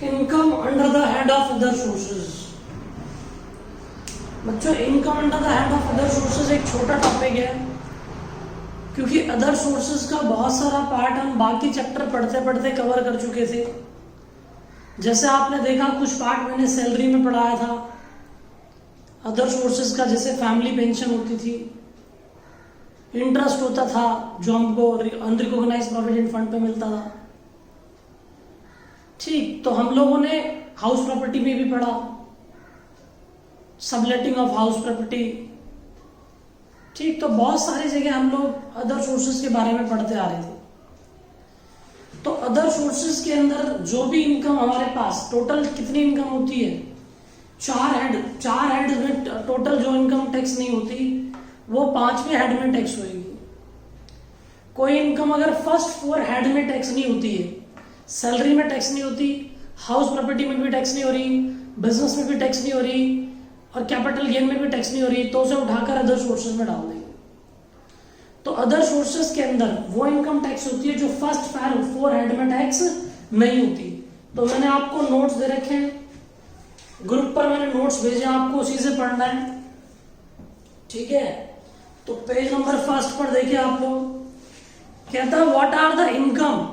Income under the head of other sources. बच्चों income under the head of other sources एक छोटा topic है, क्योंकि अदर सोर्सेज का बहुत सारा पार्ट हम बाकी चैप्टर पढ़ते पढ़ते कवर कर चुके थे। जैसे आपने देखा कुछ पार्ट मैंने सैलरी में पढ़ाया था अदर सोर्सेज का, जैसे फैमिली पेंशन होती थी, इंटरेस्ट होता था जो हमको अनरिकॉग्नाइज्ड प्रोविडेंट फंड पे मिलता था। ठीक, तो हम लोगों ने हाउस प्रॉपर्टी में भी पढ़ा, सबलेटिंग ऑफ हाउस प्रॉपर्टी। ठीक, तो बहुत सारी जगह हम लोग अदर सोर्सेज के बारे में पढ़ते आ रहे थे। तो अदर सोर्सेज के अंदर जो भी इनकम हमारे पास, टोटल कितनी इनकम होती है, चार हेड में टोटल जो इनकम टैक्स नहीं होती वो पांचवें हेड में टैक्स होगी। कोई इनकम अगर फर्स्ट 4 हेड में टैक्स नहीं होती है, सैलरी में टैक्स नहीं होती, हाउस प्रॉपर्टी में भी टैक्स नहीं हो रही, बिजनेस में भी टैक्स नहीं हो रही और कैपिटल गेन में भी टैक्स नहीं हो रही, तो उसे उठाकर अदर सोर्सेज में डाल देंगे। तो अदर सोर्सेज के अंदर वो इनकम टैक्स होती है जो फर्स्ट 4 हेड में टैक्स नहीं होती। तो मैंने आपको नोट्स दे रखे हैं, ग्रुप पर मैंने नोट्स भेजे, आपको उसी से पढ़ना है। ठीक है, तो पेज नंबर फर्स्ट पर देखिए आप लोग, कहता है what are the income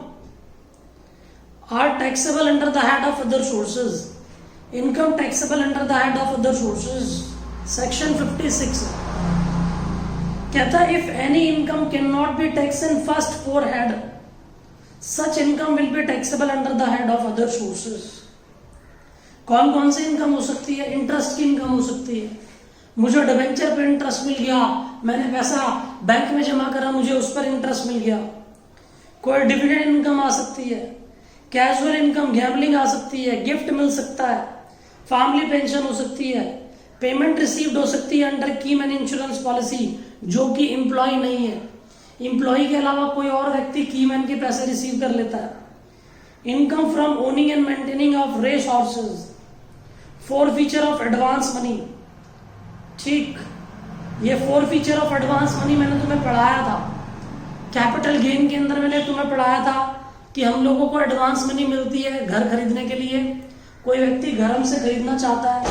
are taxable under the head of other sources. Income taxable under the head of other sources, section 56 कहता है if any income can not be tax in first 4 head, such income will be taxable under the head of other sources. कौन कौन सी income हो सकती है? Interest की income हो सकती है, मुझे डिबेंचर पे इंटरेस्ट मिल गया, मैंने पैसा बैंक में जमा करा, मुझे उस पर इंटरेस्ट मिल गया। कोई डिविडेंड इनकम आ सकती है, कैजुअल इनकम गैम्बलिंग आ सकती है, गिफ्ट मिल सकता है, फैमिली पेंशन हो सकती है, पेमेंट रिसीव्ड हो सकती है अंडर कीमैन इंश्योरेंस पॉलिसी जो कि एम्प्लॉय नहीं है, एम्प्लॉय के अलावा कोई और व्यक्ति कीमैन के पैसे रिसीव कर लेता है। Income from owning and maintaining of race horses, forfeiture of advance money. ठीक, ये फॉरफीचर ऑफ एडवांस मनी मैंने तुम्हें पढ़ाया था, कैपिटल गेन के अंदर मैंने तुम्हें पढ़ाया था कि हम लोगों को एडवांस मनी मिलती है घर खरीदने के लिए। कोई व्यक्ति घर हमसे खरीदना चाहता है,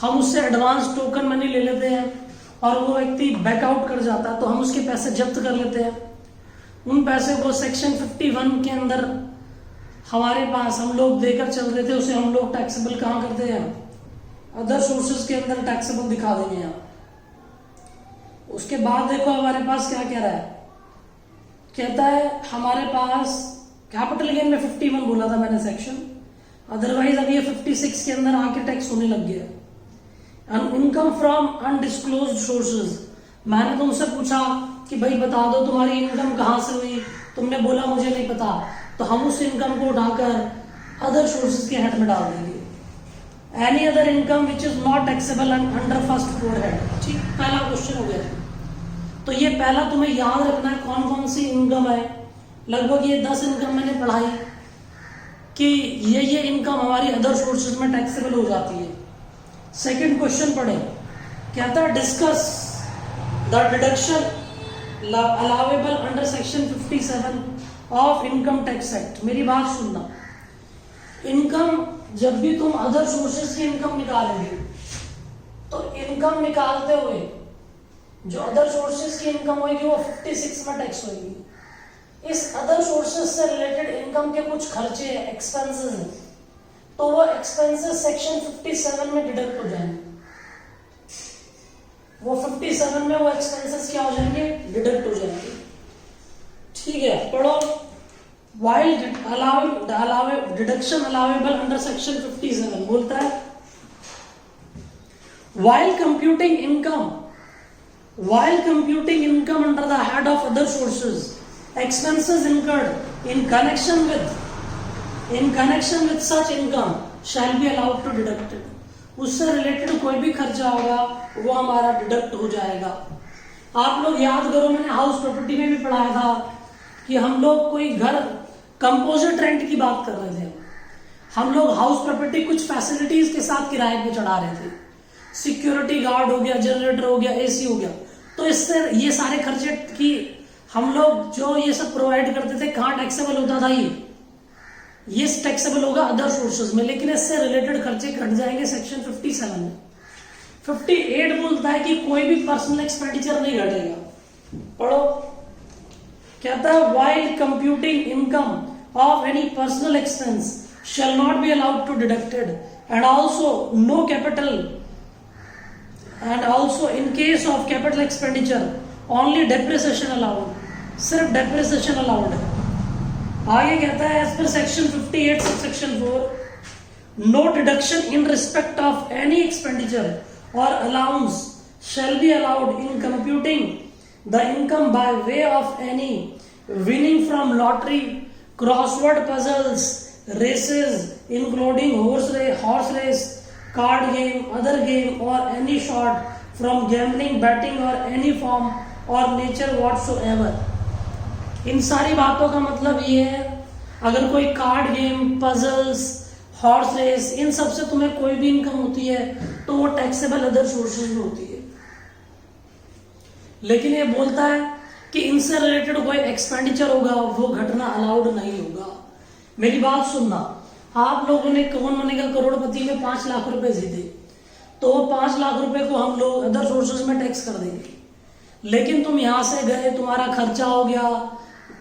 हम उससे एडवांस टोकन मनी ले लेते हैं और वो व्यक्ति बैकआउट कर जाता है तो हम उसके पैसे जब्त कर लेते हैं। उन पैसे को सेक्शन 51 के अंदर हमारे पास हम लोग देकर चल रहे थे, उसे हम लोग टैक्सेबल कहाँ करते हैं? अदर सोर्सेज के अंदर टैक्सेबल दिखा देंगे यहाँ। उसके बाद देखो हमारे पास क्या कह रहा है, कहता है हमारे पास कैपिटल गेन में 51 बोला था मैंने सेक्शन, अदरवाइज अब ये 56 के अंदर आके टैक्स होने लग गया। इनकम फ्रॉम अनडिस्क्लोज्ड सोर्सेज, मैंने तुमसे पूछा कि भाई बता दो तुम्हारी इनकम कहाँ से हुई, तुमने बोला मुझे नहीं पता, तो हम उस इनकम को उठाकर अदर सोर्सेज के हेड में डाल देंगे। Any other income which is not taxable under first 4 head. ठीक, पहला क्वेश्चन हो गया। तो ये पहला तुम्हें याद रखना है कौन कौन सी इनकम है। लगभग ये 10 इनकम मैंने पढ़ाई कि ये इनकम हमारी अदर सोर्सेज में टैक्सेबल हो जाती है। सेकंड क्वेश्चन पढ़े, कहता है discuss the deduction allowable under section 57 of income tax act. मेरी बात सुनना, इनकम जब भी तुम अदर सोर्सेज की इनकम निकालोगे तो इनकम निकालते हुए जो अदर सोर्सेज की इनकम होगी वो 56 में टैक्स होगी। इस अदर सोर्सेज से रिलेटेड इनकम के कुछ खर्चे एक्सपेंसेस हैं, तो वो एक्सपेंसेस सेक्शन 57 में डिडक्ट हो जाएंगे। वो 57 में वो एक्सपेंसेस क्या हो जाएंगे? डिडक्ट हो जाएंगे। ठीक है, पढ़ो। While deduction allowable under section 57 बोलता है while computing income under the head of other sources, expenses incurred in connection with such income shall be allowed to deducted। उससे रिलेटेड कोई भी खर्चा होगा वो हमारा डिडक्ट हो जाएगा। आप लोग याद करो, मैंने हाउस प्रॉपर्टी में भी पढ़ाया था कि हम लोग कोई घर कंपोजिट रेंट की बात कर रहे थे, हम लोग हाउस प्रॉपर्टी कुछ फैसिलिटीज के साथ किराए पे चढ़ा रहे थे, सिक्योरिटी गार्ड हो गया, जनरेटर हो गया, एसी हो गया, तो इससे ये सारे खर्चे की हम लोग जो ये सब प्रोवाइड करते थे कहाँ टैक्सेबल होता था? ये टैक्सेबल होगा अदर सोर्सेज में, लेकिन इससे रिलेटेड खर्चे घट जाएंगे सेक्शन 57 में। 58 बोलता है कि कोई भी पर्सनल एक्सपेंडिचर नहीं घटेगा। पढ़ो, कहता है while computing income of any personal expense shall not be allowed to deducted, and also no capital, and also in case of capital expenditure only depreciation allowed, सिर्फ depreciation allowed है। आगे कहता है as per section 58 subsection 4 no deduction in respect of any expenditure or allowance shall be allowed in computing the income by way of any winning from lottery, crossword puzzles, races including horse race, card game, other game, or any sort from gambling, betting, or any form or nature whatsoever। इन सारी बातों का मतलब ये है, अगर कोई card game, puzzles, horse race, इन सब से तुम्हें कोई भी इनकम होती है तो वो टैक्सेबल अदर सोर्सेज में होती है। लेकिन ये बोलता है कि इनसे रिलेटेड कोई एक्सपेंडिचर होगा वो घटना अलाउड नहीं होगा। मेरी बात सुनना, आप लोगों ने कौन बनेगा करोड़पति में 5 लाख रुपए जीते, तो 5 लाख रुपए को हम लोग अदर सोर्सेज में टैक्स कर देंगे। लेकिन तुम यहां से गए, तुम्हारा खर्चा हो गया,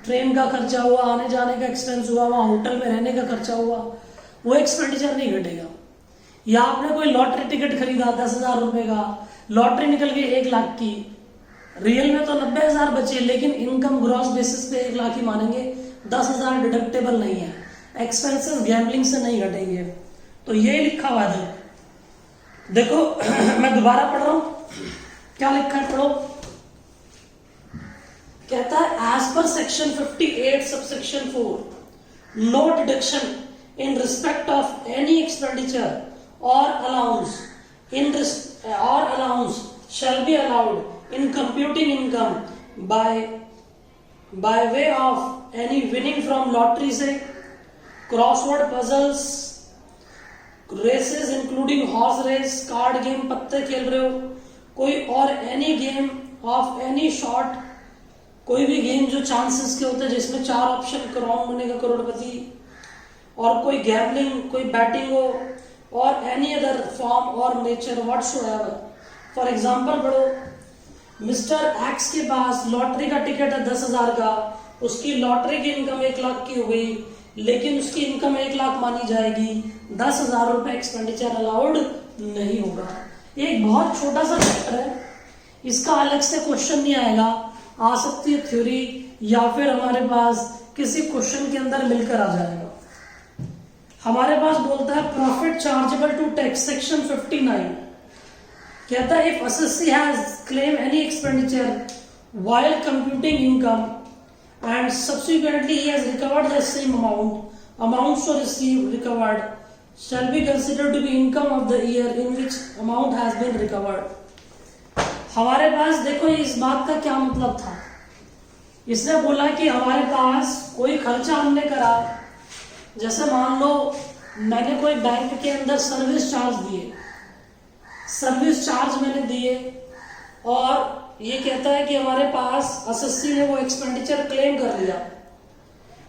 ट्रेन का खर्चा हुआ, आने जाने का एक्सपेंस हुआ, वहां होटल में रहने का खर्चा हुआ, वो एक्सपेंडिचर नहीं घटेगा। या आपने कोई लॉटरी टिकट खरीदा 10,000 रुपए का, लॉटरी निकल गई 1 लाख की, रियल में तो 90,000 बचे, लेकिन इनकम ग्रॉस बेसिस पे 1 लाख ही मानेंगे, 10,000 डिडक्टेबल नहीं है, एक्सपेंसेस गैम्बलिंग से नहीं घटेंगे। तो ये लिखा हुआ है, देखो मैं दोबारा पढ़ रहा हूं, क्या लिखा है पढ़ो। कहता है as per section 58 subsection 4 no deduction in respect of any expenditure or allowance shall be allowed in computing income by way of any winning from lottery से, crossword puzzles, races including horse race, card game, पत्ते खेल रहे हो कोई, और any game of any sort, कोई भी game जो चांसेस के होते हैं जिसमें 4 ऑप्शन, क्राउन बनेगा करोड़पति, और कोई गैम्बलिंग, कोई बैटिंग हो, और एनी अदर फॉर्म और नेचर व्हाटसोएवर। फॉर एग्जांपल पढ़ो, मिस्टर एक्स के पास लॉटरी का टिकट है 10,000 का, उसकी लॉटरी की इनकम 1 लाख की हो गई, लेकिन उसकी इनकम 1 लाख मानी जाएगी, 10,000 रुपए एक्सपेंडिचर अलाउड नहीं होगा। एक बहुत छोटा सा चैप्टर है, इसका अलग से क्वेश्चन नहीं आएगा, आ सकती है थ्योरी या फिर हमारे पास किसी क्वेश्चन के अंदर मिलकर आ जाएगा। हमारे पास बोलता है profit chargeable to tax section 59, कहता है if assessee has claim any expenditure while computing income and subsequently he has recovered the same amount so received recovered shall be considered to be income of the year in which amount has been recovered। हमारे पास देखो इस बात का क्या मतलब था, इसने बोला कि हमारे पास कोई खर्चा हमने करा, जैसे मान लो मैंने कोई बैंक के अंदर सर्विस चार्ज दिए, सर्विस चार्ज मैंने दिए, और ये कहता है कि हमारे पास असेसी ने वो एक्सपेंडिचर क्लेम कर लिया,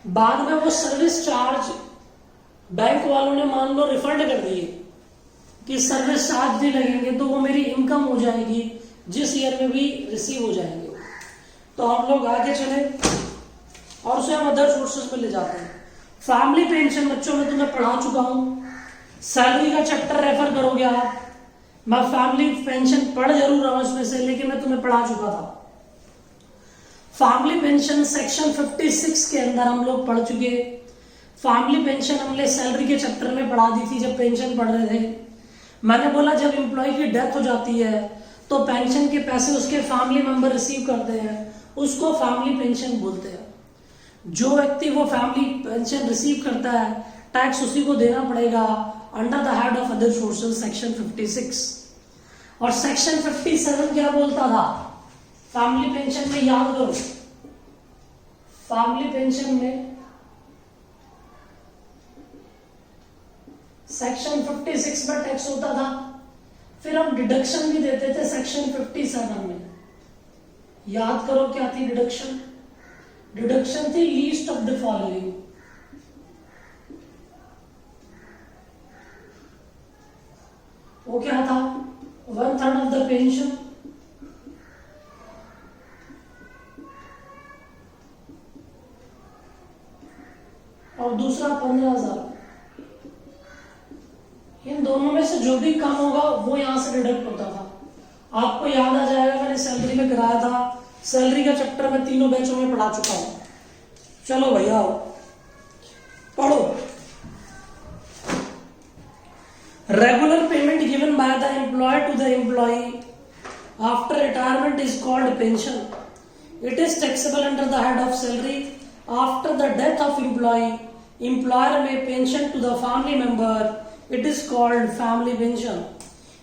बाद में वो सर्विस चार्ज बैंक वालों ने मान लो रिफंड कर दिए कि सर्विस चार्ज नहीं लगेंगे, तो वो मेरी इनकम हो जाएगी, जिस ईयर में भी रिसीव हो जाएंगे। तो हम लोग आगे चले और उसे हम अदर सोर्सेज में ले जाते हैं। फैमिली पेंशन बच्चों में तुम्हें पढ़ा चुका हूं, सैलरी का चैप्टर रेफर करोगे आप, मैं फैमिली पेंशन पढ़ जरूर रहा हूं इसमें से, लेकिन मैं तुम्हें पढ़ा चुका था। फैमिली पेंशन सेक्शन 56 के अंदर हम लोग पढ़ चुके। फैमिली पेंशन हमने सैलरी के चैप्टर में पढ़ा दी थी जब पेंशन पढ़ रहे थे। मैंने बोला जब एम्प्लॉय की डेथ हो जाती है तो पेंशन के पैसे उसके फैमिली मेंबर रिसीव करते हैं, उसको फैमिली पेंशन बोलते हैं। जो व्यक्ति वो फैमिली पेंशन रिसीव करता है, टैक्स उसी को देना पड़ेगा under the head of other sources section 56। और सेक्शन 57 क्या बोलता था फैमिली पेंशन में, याद करो, फैमिली पेंशन में सेक्शन 56 में टैक्स होता था, फिर हम डिडक्शन भी देते थे सेक्शन 57 में। याद करो क्या थी डिडक्शन? डिडक्शन थी लीस्ट ऑफ द फॉलोइंग। वो क्या था, 1/3 ऑफ द पेंशन। और दूसरा 15,000। इन दोनों में से जो भी कम होगा वो यहां से डिडक्ट होता था। आपको याद आ जाएगा, मैंने सैलरी में कराया था, सैलरी का चैप्टर मैं तीनों बैचों में पढ़ा चुका हूं। चलो भैया आओ पढ़ो। Regular payment given by the employer to the employee after retirement is called pension. It is taxable under the head of salary. After the death of employee, employer may pension to the family member. It is called family pension.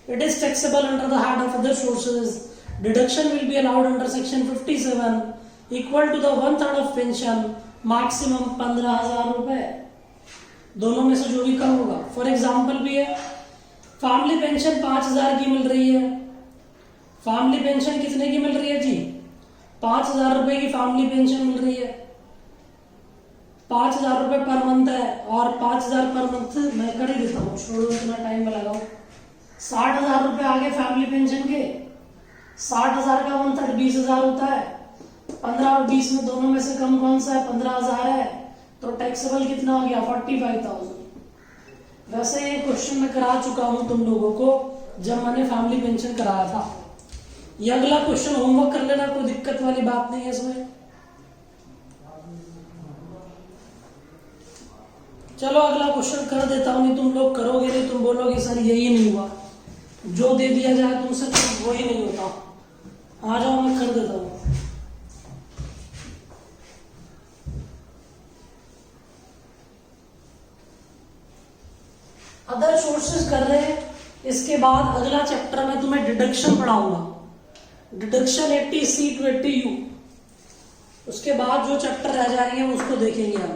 It is taxable under the head of other sources. Deduction will be allowed under section 57 equal to the 1/3 of pension, maximum 15,000 रुपए। दोनों में से जो भी कम होगा। For example भी है, family pension 5,000 की मिल रही है। फैमिली पेंशन कितने की मिल रही है जी, 5,000 रुपए की फैमिली पेंशन मिल रही है। 5,000 रुपए पर मंथ है, और 5,000 पर मंथ मैं कर ही देता हूँ, छोड़ो इतना टाइम में लगाओ। 60,000 रुपए आगे फैमिली पेंशन के, 60,000 का 1/3 20,000 होता है। 15 और 20 में दोनों में से कम कौन सा है, 15,000 है, तो टैक्सेबल कितना हो गया, 45,000। वैसे ये क्वेश्चन मैं करा चुका हूं तुम लोगों को जब मैंने फैमिली पेंशन कराया था। ये अगला क्वेश्चन होमवर्क कर लेना, कोई दिक्कत वाली बात नहीं है इसमें। चलो अगला क्वेश्चन कर देता हूं, नहीं तुम लोग करोगे नहीं, तुम बोलोगे सर यही नहीं हुआ, जो दे दिया जाए तुमसे तो वही नहीं होता। आ जाओ मैं कर देता हूं। अदर सोर्सेज कर रहे हैं, इसके बाद अगला चैप्टर में तुम्हें डिडक्शन पढ़ाऊंगा, डिडक्शन 80C to 80U। उसके बाद जो चैप्टर रह जाएंगे उसको देखेंगे हम।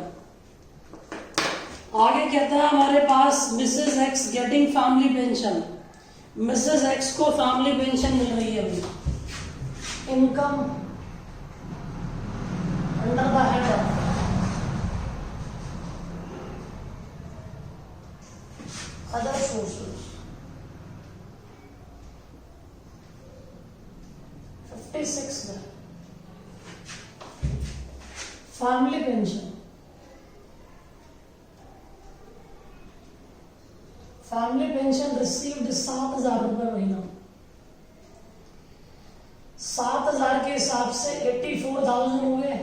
आगे कहता है हमारे पास Mrs X getting family pension. Mrs X को फैमिली पेंशन मिल रही है अभी। Income under the head of other sources 56 में family pension. Family pension received 7,000 रुपए महीना। 7,000 के हिसाब से 84,000 हो गए,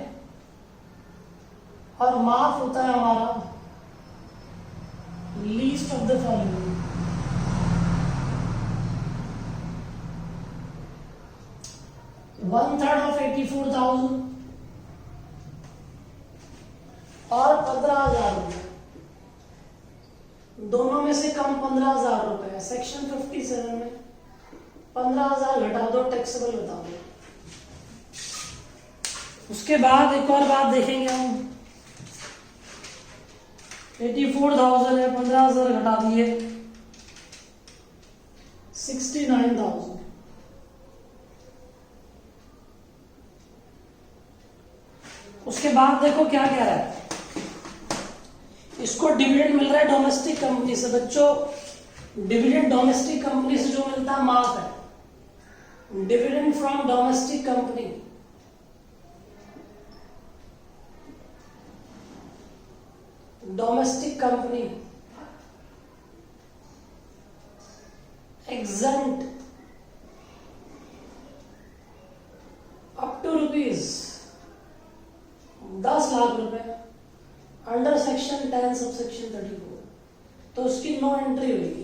और माफ होता है हमारा least of the following. One third of 84,000 और 15,000 रुपए, दोनों में से कम 15,000 रुपए। सेक्शन 57 में 15,000 घटा दो, टैक्सेबल बता दो। उसके बाद एक और बात देखेंगे हम, 84,000 है, 15,000 घटा दिए 69,000। उसके बाद देखो क्या कह रहा है, इसको डिविडेंड मिल रहा है डोमेस्टिक कंपनी से। बच्चों डिविडेंड डोमेस्टिक कंपनी से जो मिलता है माफ है, dividend from domestic company. Domestic company exempt up to ₹10 lakh रुपए अंडर सेक्शन 10 सबसेक्शन 34, तो उसकी नो एंट्री होगी।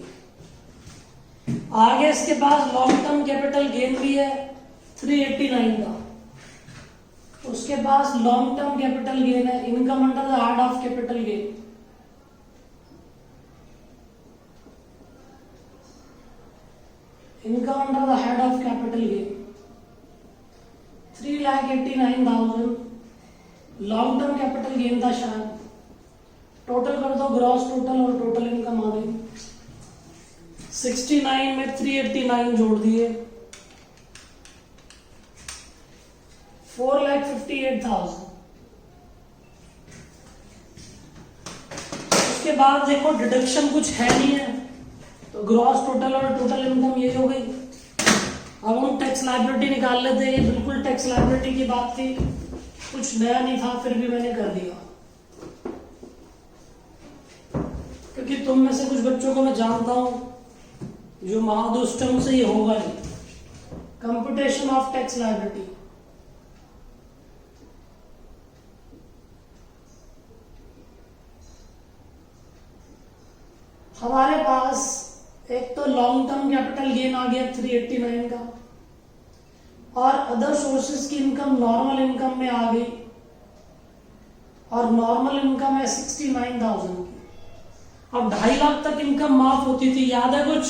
आगे इसके पास लॉन्ग टर्म कैपिटल गेन भी है 389 का। उसके पास लॉन्ग टर्म कैपिटल गेन है, income under the head of capital gain. Income under the head of capital gain 3,89,000 long term capital gain था शायद। टोटल कर दो, ग्रॉस टोटल और टोटल इनकम आ गई। 69 में 389 जोड़ दिए, 4,58,000। उसके बाद देखो डिडक्शन कुछ है नहीं है, तो ग्रॉस टोटल और टोटल इनकम ये हो गई। अब हम टैक्स लायबिलिटी निकाल लेते हैं। बिल्कुल टैक्स लायबिलिटी की बात थी, कुछ नया नहीं था, फिर भी मैंने कर दिया क्योंकि तुम में से कुछ बच्चों को मैं जानता हूं जो महादुष्टम से ये होगा नहीं। कंप्यूटेशन ऑफ टैक्स लायबिलिटी, हमारे पास एक तो लॉन्ग टर्म कैपिटल गेन आ गया 389 का, और अदर सोर्सेज की इनकम नॉर्मल इनकम में आ गई, और नॉर्मल इनकम है 69,000 की। अब 2.5 लाख तक इनकम माफ होती थी, याद है कुछ?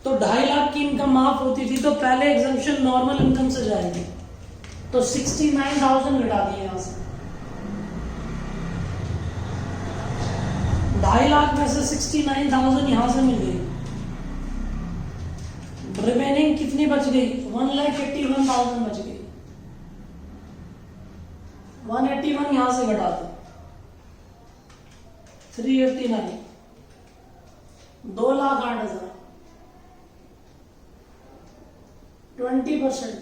तो 2.5 लाख की इनकम माफ होती थी तो पहले एग्जम्पशन नॉर्मल इनकम से जाएगी, तो 69,000 घटा दिए यहां से। 2.5 लाख में से 69,000 यहां से मिल गई, रिमेनिंग कितनी बच गई? 1,81,000 बच गई। 181 यहां से घटा दो, 389, 2,08,000, 20%,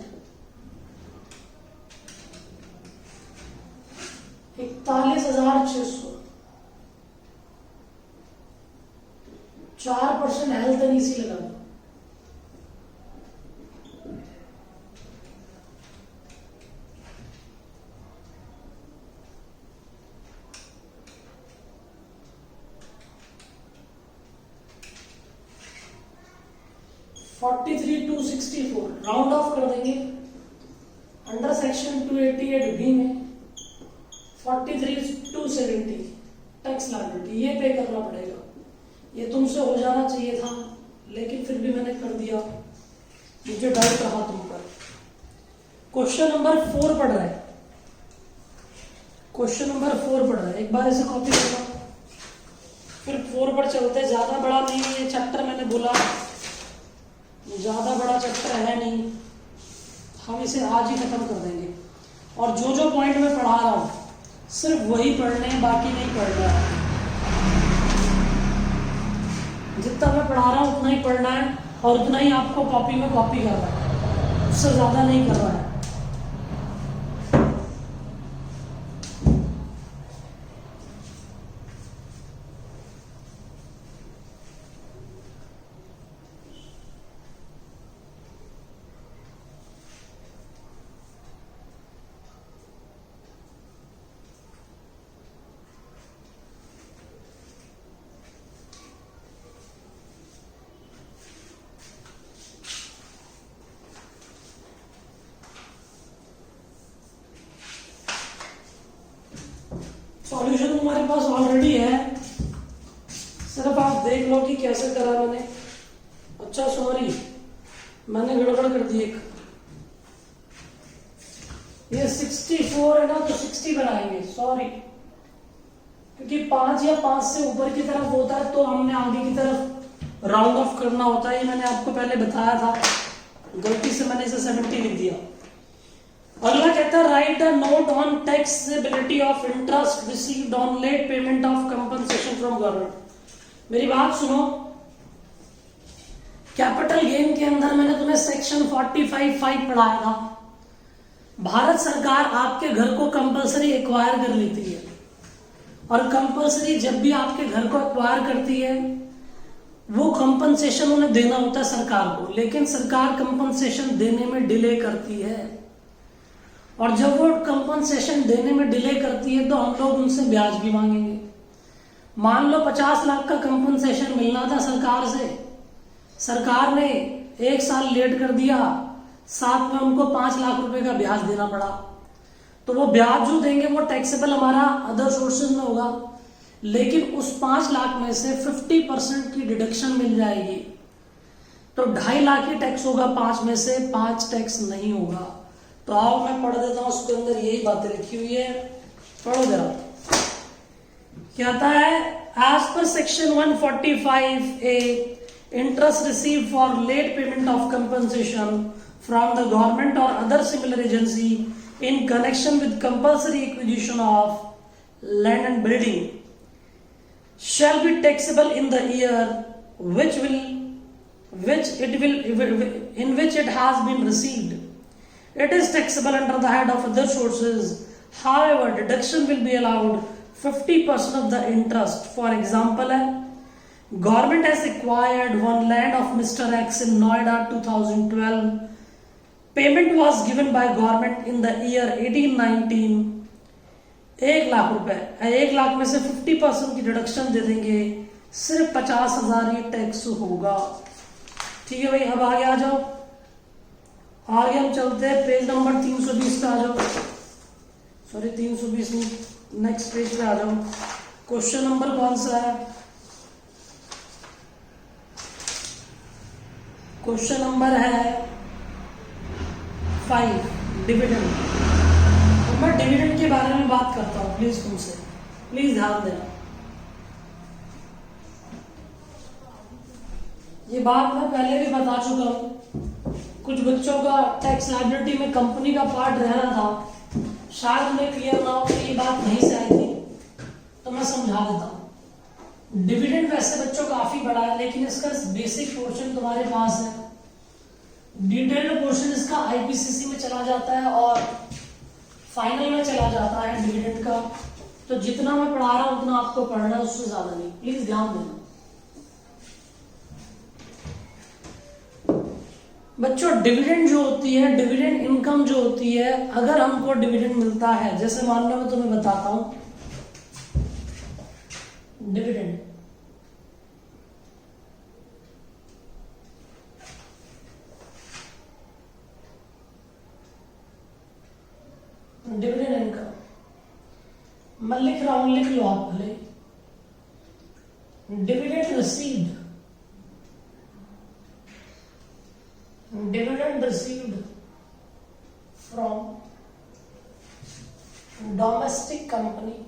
41,600, 4% हेल्थ एनईसी लगा दो, $43,264 राउंड ऑफ कर देंगे। अंडर सेक्शन 288B में 43,270 टैक्स लायबिलिटी ये पे करना पड़ेगा। ये तुमसे हो जाना चाहिए था, लेकिन फिर भी मैंने कर दिया, मुझे डाउट रहा तुम पर। क्वेश्चन नंबर 4 पढ़ रहा है, क्वेश्चन नंबर 4 पढ़ रहा है, एक बार इसे कॉपी करना, फिर 4 पर चलते। ज्यादा बड़ा नहीं है ये चैप्टर, मैंने बोला ज्यादा बड़ा चैप्टर है नहीं, हम इसे आज ही खत्म कर देंगे। और जो जो पॉइंट मैं पढ़ा रहा हूं सिर्फ वही पढ़ने हैं, बाकी नहीं पढ़ना है। जितना मैं पढ़ा रहा हूं उतना ही पढ़ना है, और उतना ही आपको कॉपी में कॉपी करना है, उससे ज्यादा नहीं करना है। सॉल्यूशन तुम्हारे पास ऑलरेडी है, सिर्फ आप देख लो कि कैसे करा मैंने। अच्छा सॉरी, मैंने गड़बड़ कर दी एक, ये 64 है ना, तो 60 बनाएंगे, सॉरी, क्योंकि 5 या 5 से ऊपर की तरफ होता है तो हमने आगे की तरफ राउंड ऑफ करना होता है। ये मैंने आपको पहले बताया था, गलती से मैंने इसे 70 लिख दिया। अगला कहता है write a note on taxability of interest received on late payment of compensation from government. मेरी बात सुनो, कैपिटल गेन के अंदर मैंने तुम्हें सेक्शन 45(5) पढ़ाया था। भारत सरकार आपके घर को कंपलसरी एक्वायर कर लेती है, और कंपलसरी जब भी आपके घर को एक्वायर करती है वो कंपनसेशन उन्हें देना होता है सरकार को, लेकिन सरकार कंपनसेशन देने में डिले करती है। और जब वो कंपनसेशन देने में डिले करती है तो हम लोग उनसे ब्याज भी मांगेंगे। मान लो 50 लाख का कंपनसेशन मिलना था सरकार से, सरकार ने 1 साल लेट कर दिया, साथ में उनको 5 लाख रुपए का ब्याज देना पड़ा, तो वो ब्याज जो देंगे वो टैक्सेबल हमारा अदर सोर्सेज में होगा, लेकिन उस 5 लाख में से 50% की डिडक्शन मिल जाएगी, तो 2.5 लाख ही टैक्स होगा, 5 में से 5 टैक्स नहीं होगा। तो आओ मैं पढ़ देता हूं, उसके अंदर यही बातें लिखी हुई है, पढ़ो जरा। कहता है as per section 145A interest received for late payment of compensation from the government or other similar agency in connection with compulsory acquisition of land and building shall be taxable in the year which it has been received. It is taxable under the head of other sources. However, deduction will be allowed 50% of the interest. For example, government has acquired one land of Mr. X in Noida 2012. Payment was given by government in the year 1819. 1,00,000 रुपए, 1,00,000 में से 50% की deduction दे देंगे, सिर्फ 50,000 ही tax होगा। ठीक है भाई, अब आगे आ जाओ, आगे हम चलते हैं पेज नंबर 320 पे आ जाओ। सॉरी 320 नहीं, नेक्स्ट पेज पे आ जाओ। क्वेश्चन नंबर कौन सा है? क्वेश्चन नंबर है 5, डिविडेंड। तो मैं डिविडेंड के बारे में बात करता हूं, प्लीज तुमसे, प्लीज ध्यान देना। ये बात मैं पहले भी बता चुका हूं। कुछ बच्चों का टैक्स लायबिलिटी में कंपनी का पार्ट रह रहा था, शायद उन्हें क्लियर ना हो कि ये बात नहीं से आई थी, तो मैं समझा देता हूं। डिविडेंड वैसे बच्चों काफी बड़ा है, लेकिन इसका बेसिक पोर्शन तुम्हारे पास है। डिटेल्ड पोर्शन इसका आईपीसीसी में चला जाता है और फाइनल में चला जाता है डिविडेंड का। तो जितना मैं पढ़ा रहा हूं उतना आपको पढ़ना है, उससे ज्यादा नहीं, प्लीज ध्यान देना। बच्चों डिविडेंड जो होती है, डिविडेंड इनकम जो होती है, अगर हमको डिविडेंड मिलता है, जैसे मान लो मैं तुम्हें बताता हूं डिविडेंड, डिविडेंड इनकम मैं लिख रहा हूं, लिख लो आप भले। Dividend received, dividend received from domestic company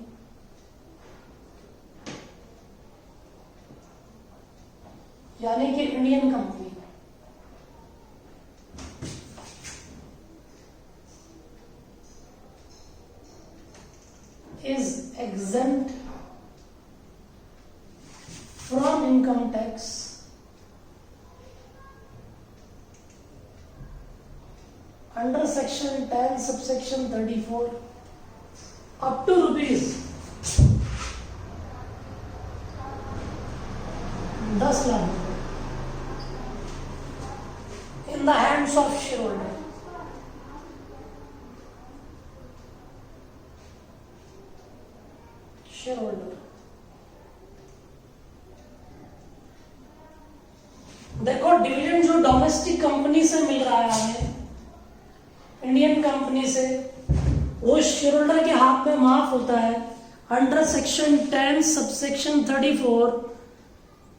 यानी कि Indian company is exempt from income tax under section 10 subsection 34 up to rupees 10 lakh in the hands of shareholder। देखो डिविडेंड जो डोमेस्टिक कंपनी से मिल रहा है हमें, इंडियन कंपनी से, वो शेयर होल्डर के हाथ में माफ होता है अंडर सेक्शन 10 सबसेक्शन 34।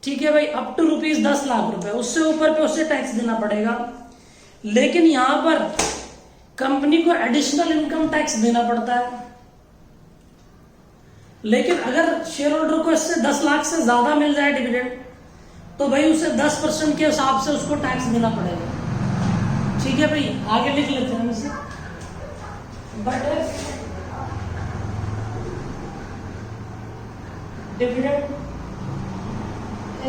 ठीक है भाई, अप टू रुपीज 10 लाख रुपए, उससे ऊपर पे उसे टैक्स देना पड़ेगा। लेकिन यहां पर कंपनी को एडिशनल इनकम टैक्स देना पड़ता है। लेकिन अगर शेयर होल्डर को इससे 10 लाख से ज्यादा मिल जाए डिविडेंड, तो भाई उसे 10% के हिसाब से उसको टैक्स देना पड़ेगा। ठीक है भाई, आगे लिख लेते हैं इसे। But dividend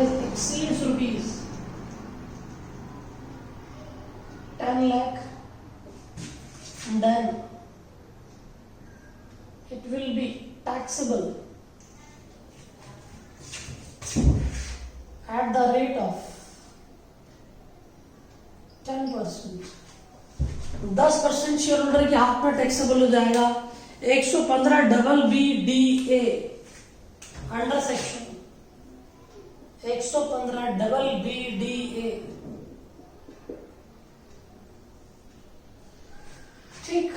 exceeds rupees 10 lakh, then it will be taxable at the rate of 10%। 10% share holder के हाथ में टैक्सेबल हो जाएगा। 115BBDA under section 115BBDA। ठीक,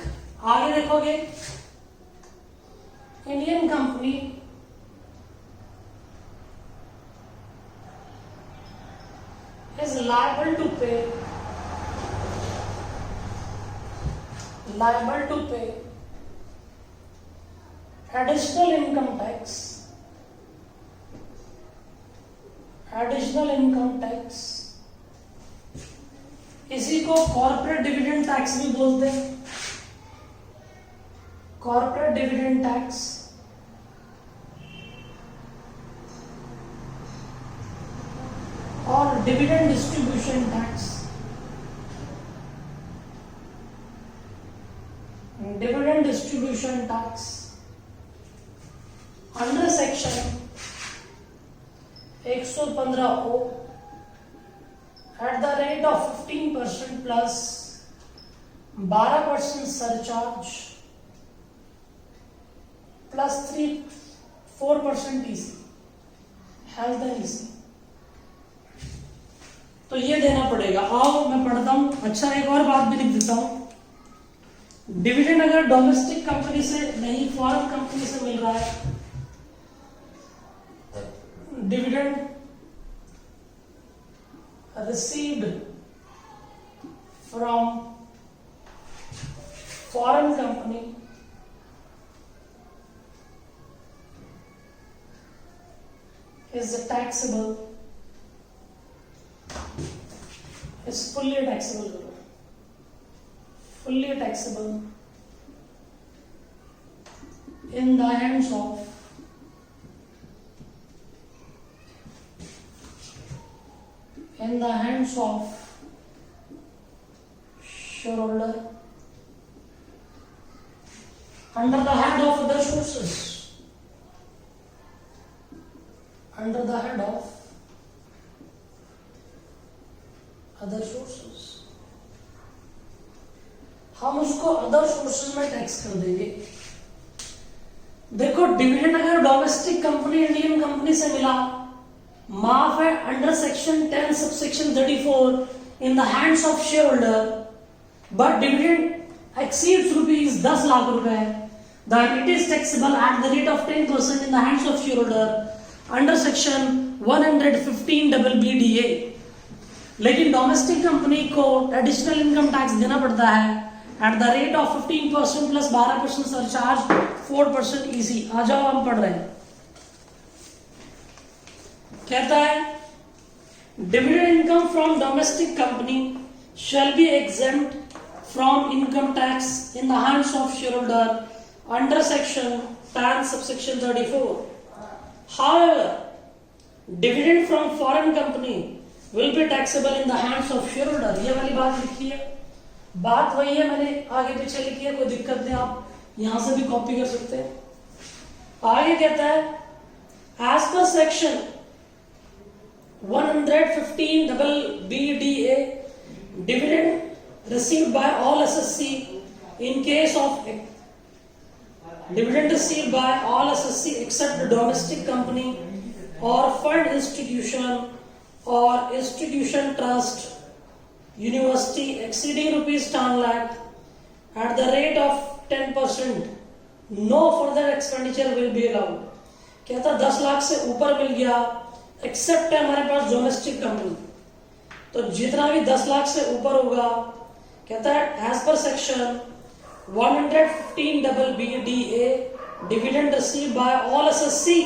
आगे देखोगे Indian company is liable to pay additional income tax। इसी को कॉर्पोरेट डिविडेंड टैक्स भी बोलते हैं। Corporate dividend tax dividend distribution tax, dividend distribution tax under section 115O at the rate of 15% plus 12% surcharge plus 4% EC, health and EC। तो ये देना पड़ेगा। आओ मैं पढ़ता हूं। अच्छा, एक और बात भी लिख देता हूं। डिविडेंड अगर डोमेस्टिक कंपनी से नहीं, फॉरेन कंपनी से मिल रहा है, dividend received from foreign company is taxable, is fully taxable, fully taxable in the hands of shareholder under the head of other sources, under the head of other sources। हम उसको other sources में tax कर देंगे। देखो, dividend अगर domestic company, Indian company से मिला, माफ है, under section 10 subsection 34 in the hands of share holder, but dividend exceeds rupees 10 lakh रुपए, that it is taxable at the rate of 10% in the hands of share holder under section 115BBDA। लेकिन domestic company को additional income tax देना पड़ता है at the rate of 15% plus 12% surcharge 4% EC। आ जाओ, हम पढ़ रहे हैं। कहता है dividend income from domestic company shall be exempt from income tax in the hands of share holder under section 10 subsection 34। However, dividend from foreign company will be taxable in the hands of share holder. ये वाली बात लिखी है, बात वही है, मैंने आगे पीछे लिखी है, कोई दिक्कत नहीं, आप यहां से भी कॉपी कर सकते हैं। आगे कहता है as per section 115BBDA, dividend received by all SSC in case of dividend received by all SSC except the domestic company or fund institution or institution trust university exceeding rupees 10 lakh at the rate of 10%, no further expenditure will be allowed। कहता 10 लाख से ऊपर मिल गया, accept है हमारे पास domestic company, तो जितना भी 10 लाख से ऊपर होगा, कहता है as per section 115BBDA, dividend received by all SSC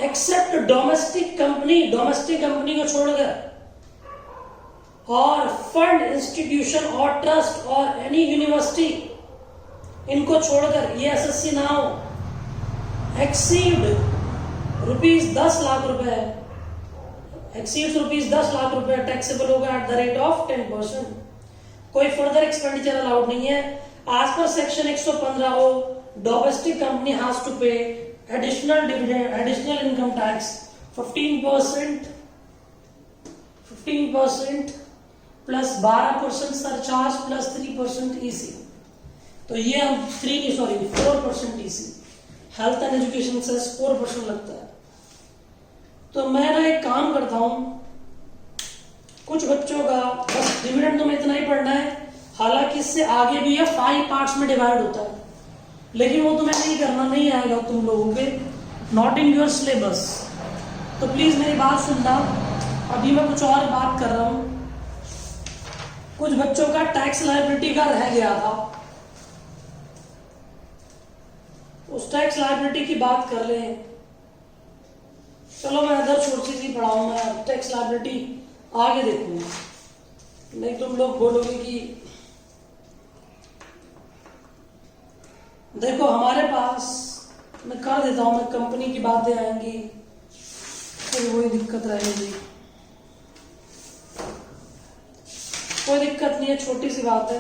except domestic company, domestic company को छोड़कर, और फंड इंस्टीट्यूशन और ट्रस्ट और एनी यूनिवर्सिटी, इनको छोड़कर, ये एसएससी ना हो, एक्सीड रुपीज 10 लाख रुपए, एक्सीड्स रुपीज 10 लाख रुपए टैक्सेबल होगा एट द रेट ऑफ 10%। कोई फर्दर एक्सपेंडिचर अलाउड नहीं है। As per section 115O, domestic company has to pay additional dividend, additional income tax 15% plus 12% surcharge plus 3% EC। तो ये हम 4% EC, health and education cess 4% लगता है। तो मैं ना एक काम करता हूं, कुछ बच्चों का बस डिविडेंड तो में इतना ही पढ़ना है, हालांकि इससे आगे भी है, 5 पार्ट्स में डिवाइड होता है, लेकिन वो तुम्हें नहीं करना, नहीं आएगा तुम लोगों के, नॉट इन योर सिलेबस। तो प्लीज मेरी बात सुनना। अभी मैं कुछ और बात कर रहा हूं। कुछ बच्चों का टैक्स लायबिलिटी का रह गया था, उस टैक्स लायबिलिटी की बात कर ले। चलो मैं अदर सोर्सेज ही पढ़ाऊंगा, टैक्स लायबिलिटी आगे देखूंगा, नहीं तुम लोग बोलोगे कि देखो हमारे पास, मैं कर देता हूं, मैं कंपनी की बातें आएंगी फिर वही दिक्कत रहेगी। कोई दिक्कत नहीं है, छोटी सी बात है।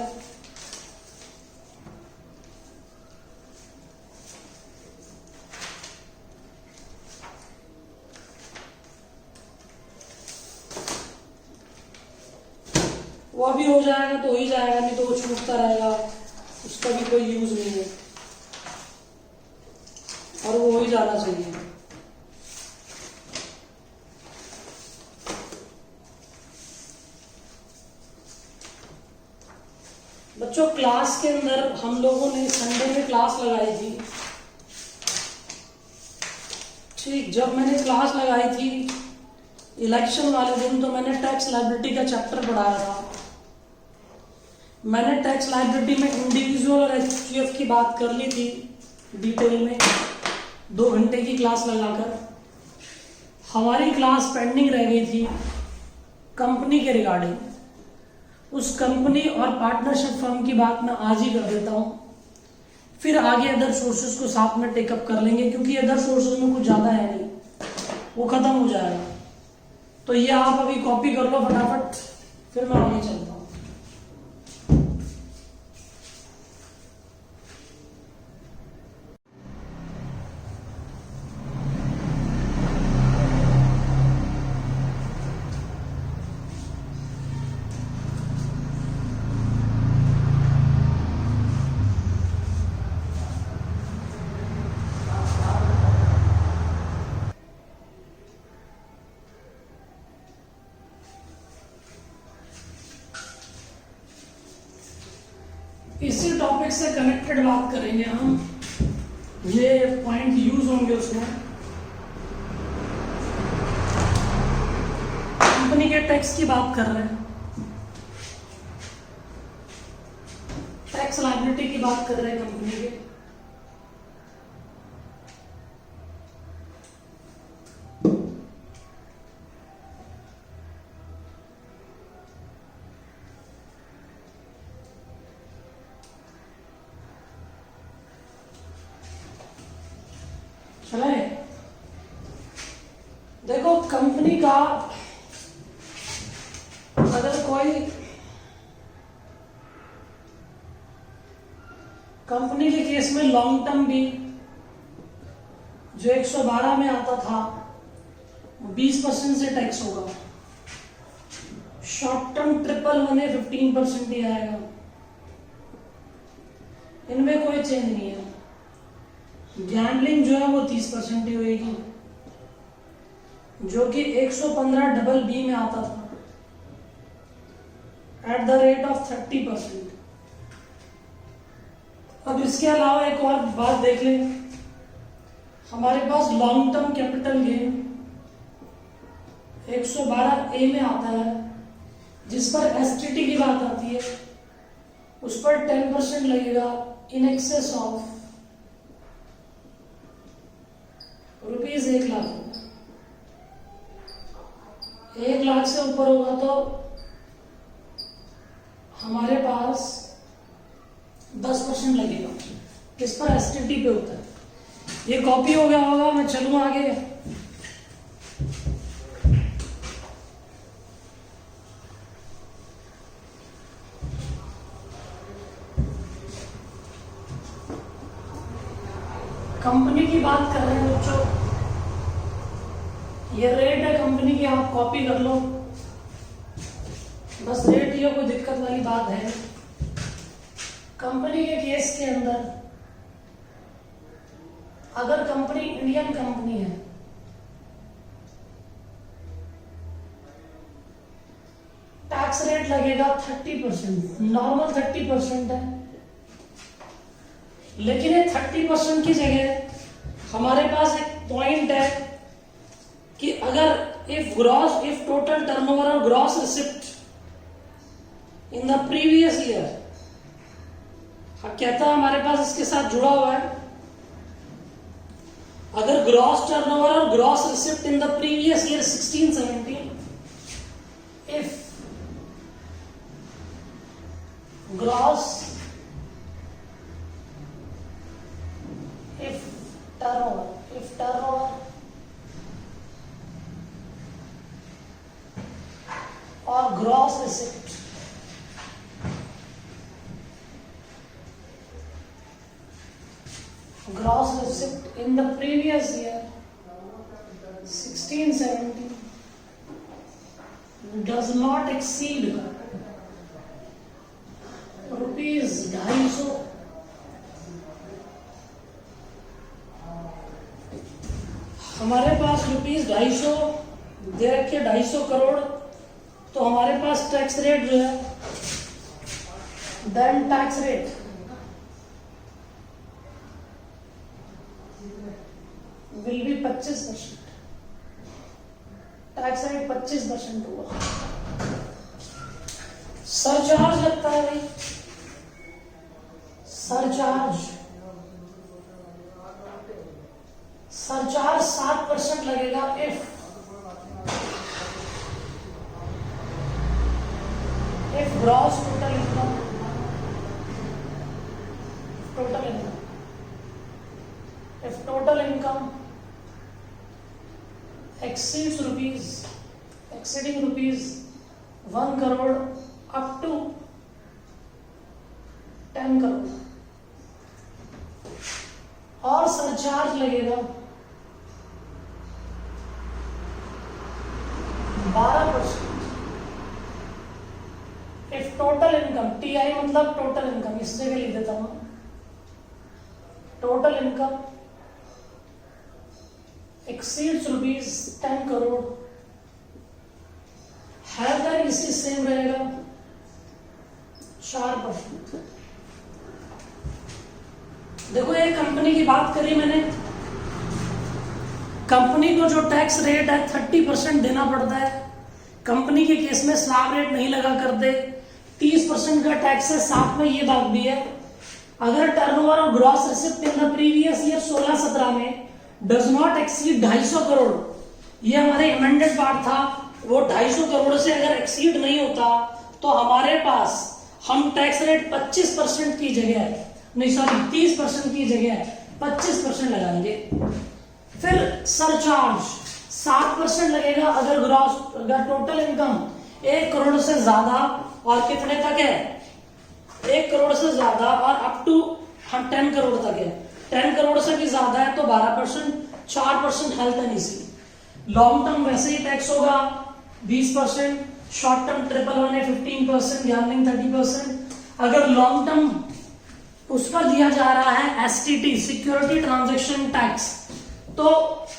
वो अभी हो जाएगा तो हो ही जाएगा, नहीं तो वो छूटता रहेगा, उसका भी कोई यूज नहीं है, और वो हो ही जाना चाहिए। बच्चों क्लास के अंदर हम लोगों ने संडे में क्लास लगाई थी, ठीक। जब मैंने क्लास लगाई थी इलेक्शन वाले दिन, तो मैंने टैक्स लायबिलिटी का चैप्टर पढ़ाया था। मैंने टैक्स लायबिलिटी में इंडिविजुअल और एचयूएफ की बात कर ली थी डिटेल में, 2 घंटे की क्लास लगाकर। हमारी क्लास पेंडिंग रह गई थी कंपनी के रिगार्डिंग। उस कंपनी और पार्टनरशिप फर्म की बात मैं आज ही कर देता हूं, फिर आगे अदर सोर्सेज को साथ में टेकअप कर लेंगे, क्योंकि अदर सोर्सेज में कुछ ज्यादा है नहीं, वो खत्म हो जाएगा। तो ये आप अभी कॉपी कर लो फटाफट, फिर मैं आगे चलता हूं। इसी टॉपिक से कनेक्टेड बात करेंगे हम, ये पॉइंट यूज होंगे उसमें। कंपनी के टैक्स की बात कर रहे हैं, टैक्स लायबिलिटी की बात कर रहे हैं कंपनी के। चले, देखो कंपनी का अगर कोई कंपनी के केस में लॉन्ग टर्म भी जो 112 में आता था 20% से टैक्स होगा, शॉर्ट टर्म 111 15% ही आएगा, इनमें कोई चेंज नहीं है। गैम्बलिंग जो है वो 30% ही होगी, जो कि 115 में आता था एट द रेट ऑफ 30%। अब इसके अलावा एक और बात देख लें, हमारे पास long term capital gain 112A में आता है, जिस पर एसटीटी की बात आती है, उस पर 10% लगेगा इन एक्सेस ऑफ ₹1,00,000। 1,00,000 से ऊपर होगा तो हमारे पास 10% लगेगा, किस पर, एसटीटी पे होता है। ये कॉपी हो गया होगा, मैं चलूं आगे। कंपनी की बात कर रहे हैं बच्चों, ये रेट है कंपनी की, आप कॉपी कर लो, बस रेट ये कोई दिक्कत वाली बात है। कंपनी के केस के अंदर अगर कंपनी इंडियन कंपनी है, टैक्स रेट लगेगा 30%, नॉर्मल 30% है, लेकिन ये 30% की जगह हमारे पास एक पॉइंट है कि अगर इफ टोटल टर्नओवर और gross receipt in the previous year, कहता है हमारे पास इसके साथ जुड़ा हुआ है, अगर ग्रॉस टर्नओवर और gross receipt in the previous year 16-17, if gross turnover और gross receipt gross receipt in the previous year 1670 does not exceed rupees 250. हमारे पास रुपीज 250 दे रखे 250 करोड़, तो हमारे पास टैक्स रेट जो है, then tax rate will be 25%। Tax rate 25% हुआ। Surcharge लगता है भाई, सरचार्ज 7% लगेगा if gross total income if total income exceeding rupees 1 crore up to 10 crore, और सरचार्ज लगेगा 12%। इफ टोटल इनकम, टीआई मतलब टोटल इनकम, इस जगह लिख देता हूं, total income exceeds rupees 10 crore है, देन इसी सेम रहेगा 4%। देखो एक कंपनी की बात करी मैंने, कंपनी को जो टैक्स रेट है 30% देना पड़ता है। कंपनी के केस में स्लैब रेट नहीं लगा करते, 30% का टैक्स है, साथ में ये बात भी है, अगर टर्नओवर और gross receipt in the previous year 16-17 में डज नॉट एक्सीड 250 करोड़, ये हमारे अमेंडेड पार्ट था, वो 250 करोड़ से अगर एक्सीड नहीं होता तो हमारे पास हम टैक्स रेट 25% की जगह, नहीं सॉरी 30% की जगह 25% लगाएंगे। फिर सरचार्ज 7% लगेगा अगर टोटल इनकम 1 करोड़ से ज्यादा, और कितने तक है, 1 करोड़ से ज्यादा और अप टू 10 करोड़ तक है। 10 करोड़ से भी ज्यादा है तो 12%, 4% health and EC. Long term वैसे ही टैक्स होगा 20%, शॉर्ट टर्म 111 है 15%, गैम्बलिंग 30%। अगर लॉन्ग टर्म उस पर दिया जा रहा है एसटीटी, सिक्योरिटी ट्रांजैक्शन टैक्स, तो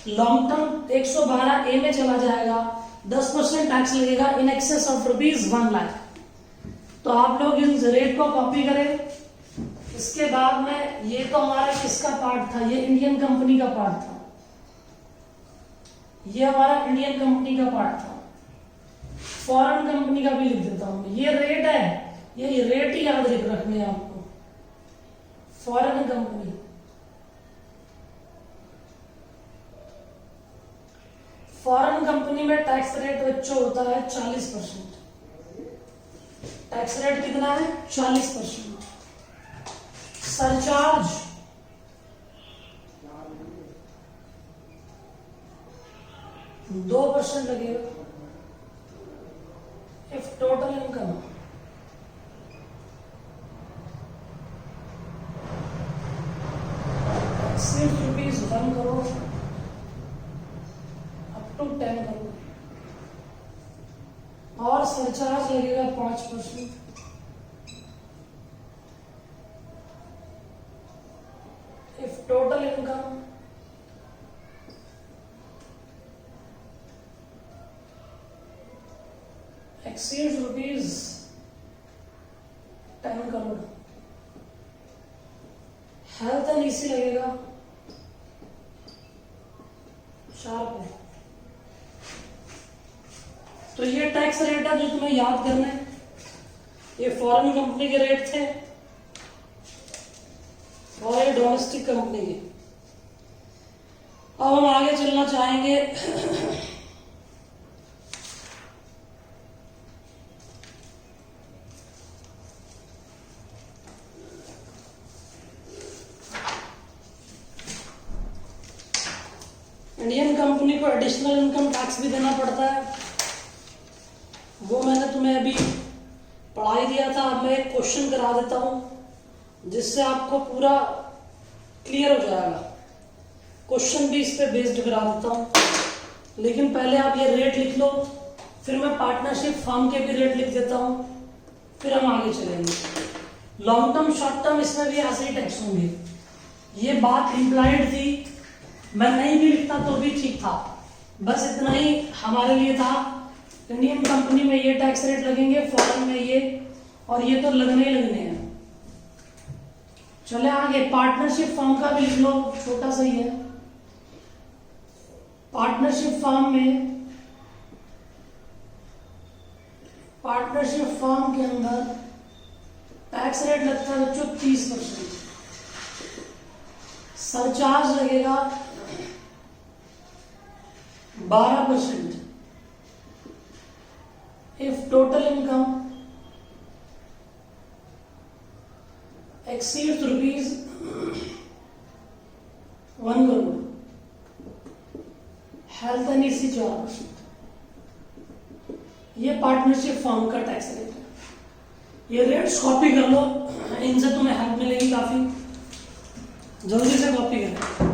लॉन्ग टर्म 112A में चला जाएगा, 10% टैक्स लगेगा in excess of rupees 1 lakh. तो आप लोग इस रेट को कॉपी करें। इसके बाद में ये तो हमारा किसका पार्ट था, ये इंडियन कंपनी का पार्ट था, ये हमारा इंडियन कंपनी का पार्ट था। फॉरेन कंपनी का भी लिख देता हूं, ये रेट है, ये रेट ही याद रखने हैं आपको। फॉरेन कंपनी, फॉरेन कंपनी में टैक्स रेट बच्चों होता है 40%। टैक्स रेट कितना है, 40%। सरचार्ज 2% लगेगा। If total income exceeds rupees 1 crore up to 10 crore, और सरचार्ज लगेगा 5%। If total income exceeds rupees 10 crore, health and EC लगेगा 4%। तो ये टैक्स रेट है जो तुम्हें याद करना है। ये फॉरेन कंपनी के रेट थे और ये डोमेस्टिक कंपनी की। अब हम आगे चलना चाहेंगे इंडियन कंपनी को एडिशनल इनकम टैक्स भी देना पड़ता है, वो मैंने तुम्हें अभी पढ़ाई दिया था। अब मैं एक क्वेश्चन करा देता हूं जिससे आपको पूरा क्लियर हो जाएगा। क्वेश्चन भी इस पे बेस्ड करा देता हूँ, लेकिन पहले आप ये रेट लिख लो, फिर मैं पार्टनरशिप फर्म के भी रेट लिख देता हूँ, फिर हम आगे चलेंगे। लॉन्ग टर्म शॉर्ट टर्म इसमें भी ऐसे ही टैक्स होंगे। ये बात इम्प्लाइड थी, मैं नहीं भी लिखता तो भी ठीक था, बस इतना ही हमारे लिए था। इंडियन कंपनी में ये टैक्स रेट लगेंगे, फॉरेन में ये, और ये तो लगने ही लगने हैं। चले आगे, पार्टनरशिप फर्म का भी लिख लो, छोटा सा ही है। पार्टनरशिप फर्म के अंदर टैक्स रेट लगता है बच्चों 30%। सरचार्ज लगेगा 12%। If total income exceeds rupees 1 crore, health and EC 4%। ये पार्टनरशिप फर्म का टैक्स रेट है। ये रेट्स कॉपी कर लो, इनसे तुम्हें हेल्प मिलेगी काफी। जल्दी से कॉपी करें।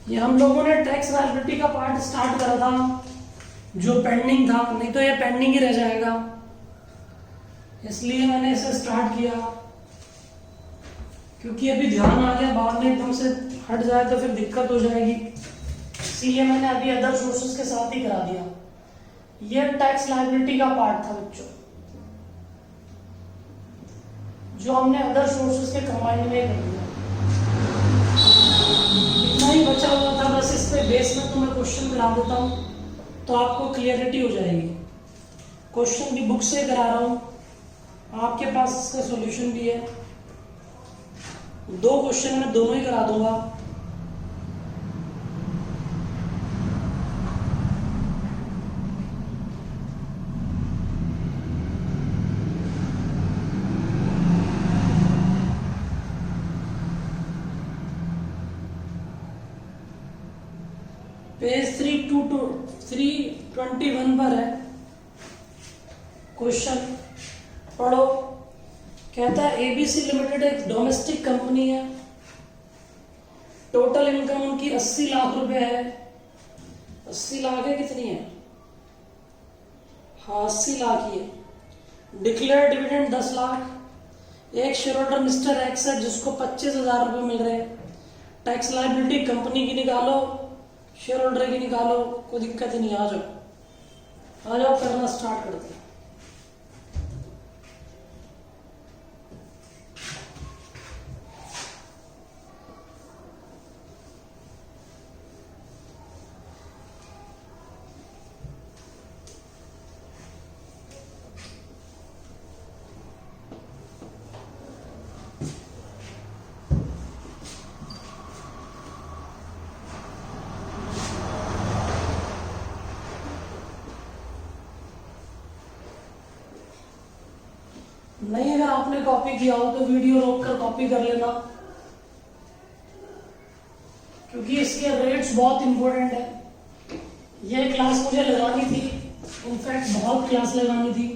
ये हम लोगों ने टैक्स लायबिलिटी का पार्ट स्टार्ट करा था, जो पेंडिंग था, नहीं तो ये पेंडिंग ही रह जाएगा, इसलिए मैंने इसे स्टार्ट किया। क्योंकि अभी ध्यान आ गया, बाद में एकदम से हट जाए तो फिर दिक्कत हो जाएगी, इसलिए मैंने अभी अदर सोर्सेस के साथ ही करा दिया। ये टैक्स लायबिलिटी का पार्ट था बच्चों, जो हमने अदर सोर्सेस के कंबाइन में कर दिया। नहीं बचा हुआ था, बस इस पे बेस में तो मैं क्वेश्चन करा देता हूँ, तो आपको क्लियरिटी हो जाएगी। क्वेश्चन भी बुक से करा रहा हूँ, आपके पास इसका सॉल्यूशन भी है। 2 क्वेश्चन में दोनों ही करा दूंगा। पेज 321 पर है क्वेश्चन, पढ़ो। कहता है एबीसी लिमिटेड एक डोमेस्टिक कंपनी है, टोटल इनकम उनकी 80 लाख रुपए है। 80 लाख है, कितनी है? हाँ 80 लाख ही है। Declare dividend 10 lakh. एक शेयर होल्डर मिस्टर एक्स है जिसको 25,000 रुपए मिल रहे हैं। टैक्स लायबिलिटी कंपनी की निकालो, शेयर होल्डर की निकालो, कोई दिक्कत ही नहीं। आ जाओ करना स्टार्ट करते हैं। नहीं, अगर आपने कॉपी किया हो तो वीडियो रोक कर कॉपी कर लेना, क्योंकि इसके रेट्स बहुत इंपॉर्टेंट है। ये क्लास मुझे लगानी थी, इनफैक्ट बहुत क्लास लगानी थी,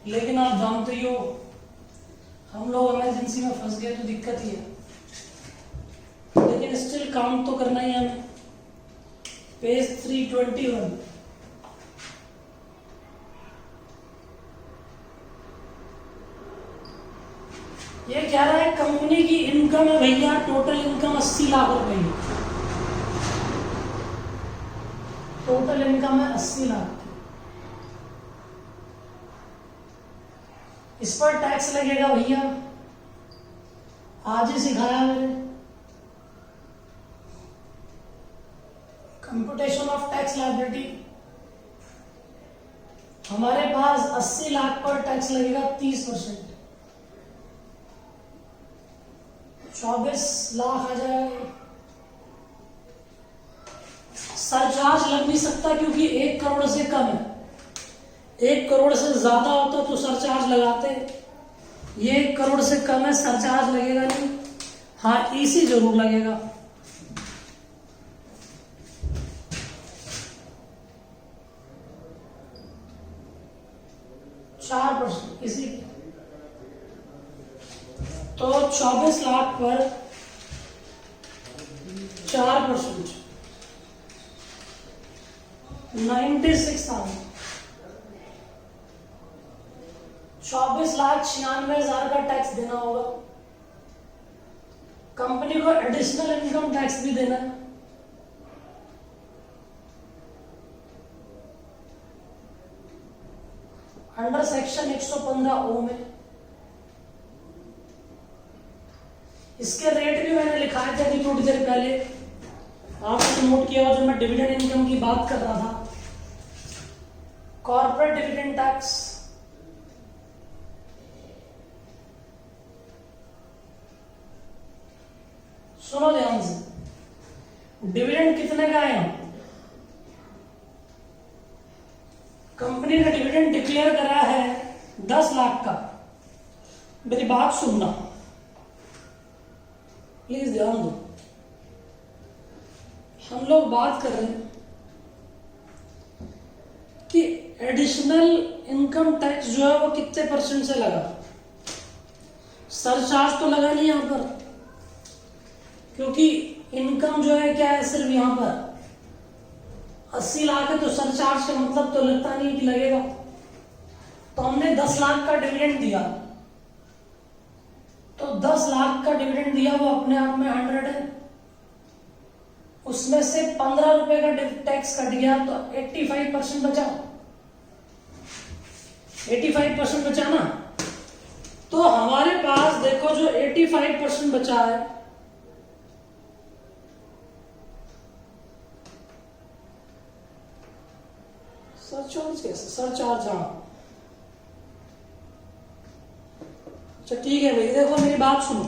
लेकिन आप जानते ही हो हम लोग इमरजेंसी में फंस गए तो दिक्कत ही है, लेकिन स्टिल काम तो करना ही है हमें। पेज 321। ये कह रहा है कंपनी की इनकम है भैया, टोटल इनकम 80 लाख रुपए है। टोटल इनकम है 80 लाख। इस पर टैक्स लगेगा भैया, आज ही सिखाया मैंने। Computation of tax liability. हमारे पास 80 लाख पर टैक्स लगेगा 30%, 24 लाख आ जाएगा। सरचार्ज लग नहीं सकता क्योंकि 1 करोड़ से कम है। 1 करोड़ से ज्यादा होता तो सरचार्ज लगाते, ये 1 करोड़ से कम है, सरचार्ज लगेगा नहीं। हाँ, ईसी जरूर लगेगा। %4 इसी, तो 24 लाख पर 4%, 96,000। 24,96,000 का टैक्स देना होगा। कंपनी को एडिशनल इनकम टैक्स भी देना है। अंडर सेक्शन 115O में। इसके रेट भी मैंने लिखाए थे अभी थोड़ी देर पहले, आपने नोट किया हो जब मैं डिविडेंड इनकम की बात कर रहा था। कॉर्पोरेट डिविडेंड टैक्स, सुनो ध्यान से, डिविडेंड कितने का है? कंपनी ने डिविडेंड डिक्लेयर करा है 10 लाख का। मेरी बात सुनना प्लीज, ध्यान दो। हम लोग बात कर रहे हैं कि एडिशनल इनकम टैक्स जो है वो कितने % से लगा। सरचार्ज तो लगा नहीं यहां पर, क्योंकि इनकम जो है क्या है, सिर्फ यहां पर 80 लाख है, तो सरचार्ज का मतलब तो लगता नहीं कि लगेगा। तो हमने 10 लाख का डिविडेंड दिया, तो 10 लाख का डिविडेंड दिया, वो अपने आप में 100 है। उसमें से 15 रुपए का टैक्स कट गया, तो 85% बचा। 85% बचा ना। तो हमारे पास देखो जो 85% बचा है, सरचार्ज कैसे? सरचार्ज, हाँ, अच्छा ठीक है भाई, देखो मेरी बात सुनो।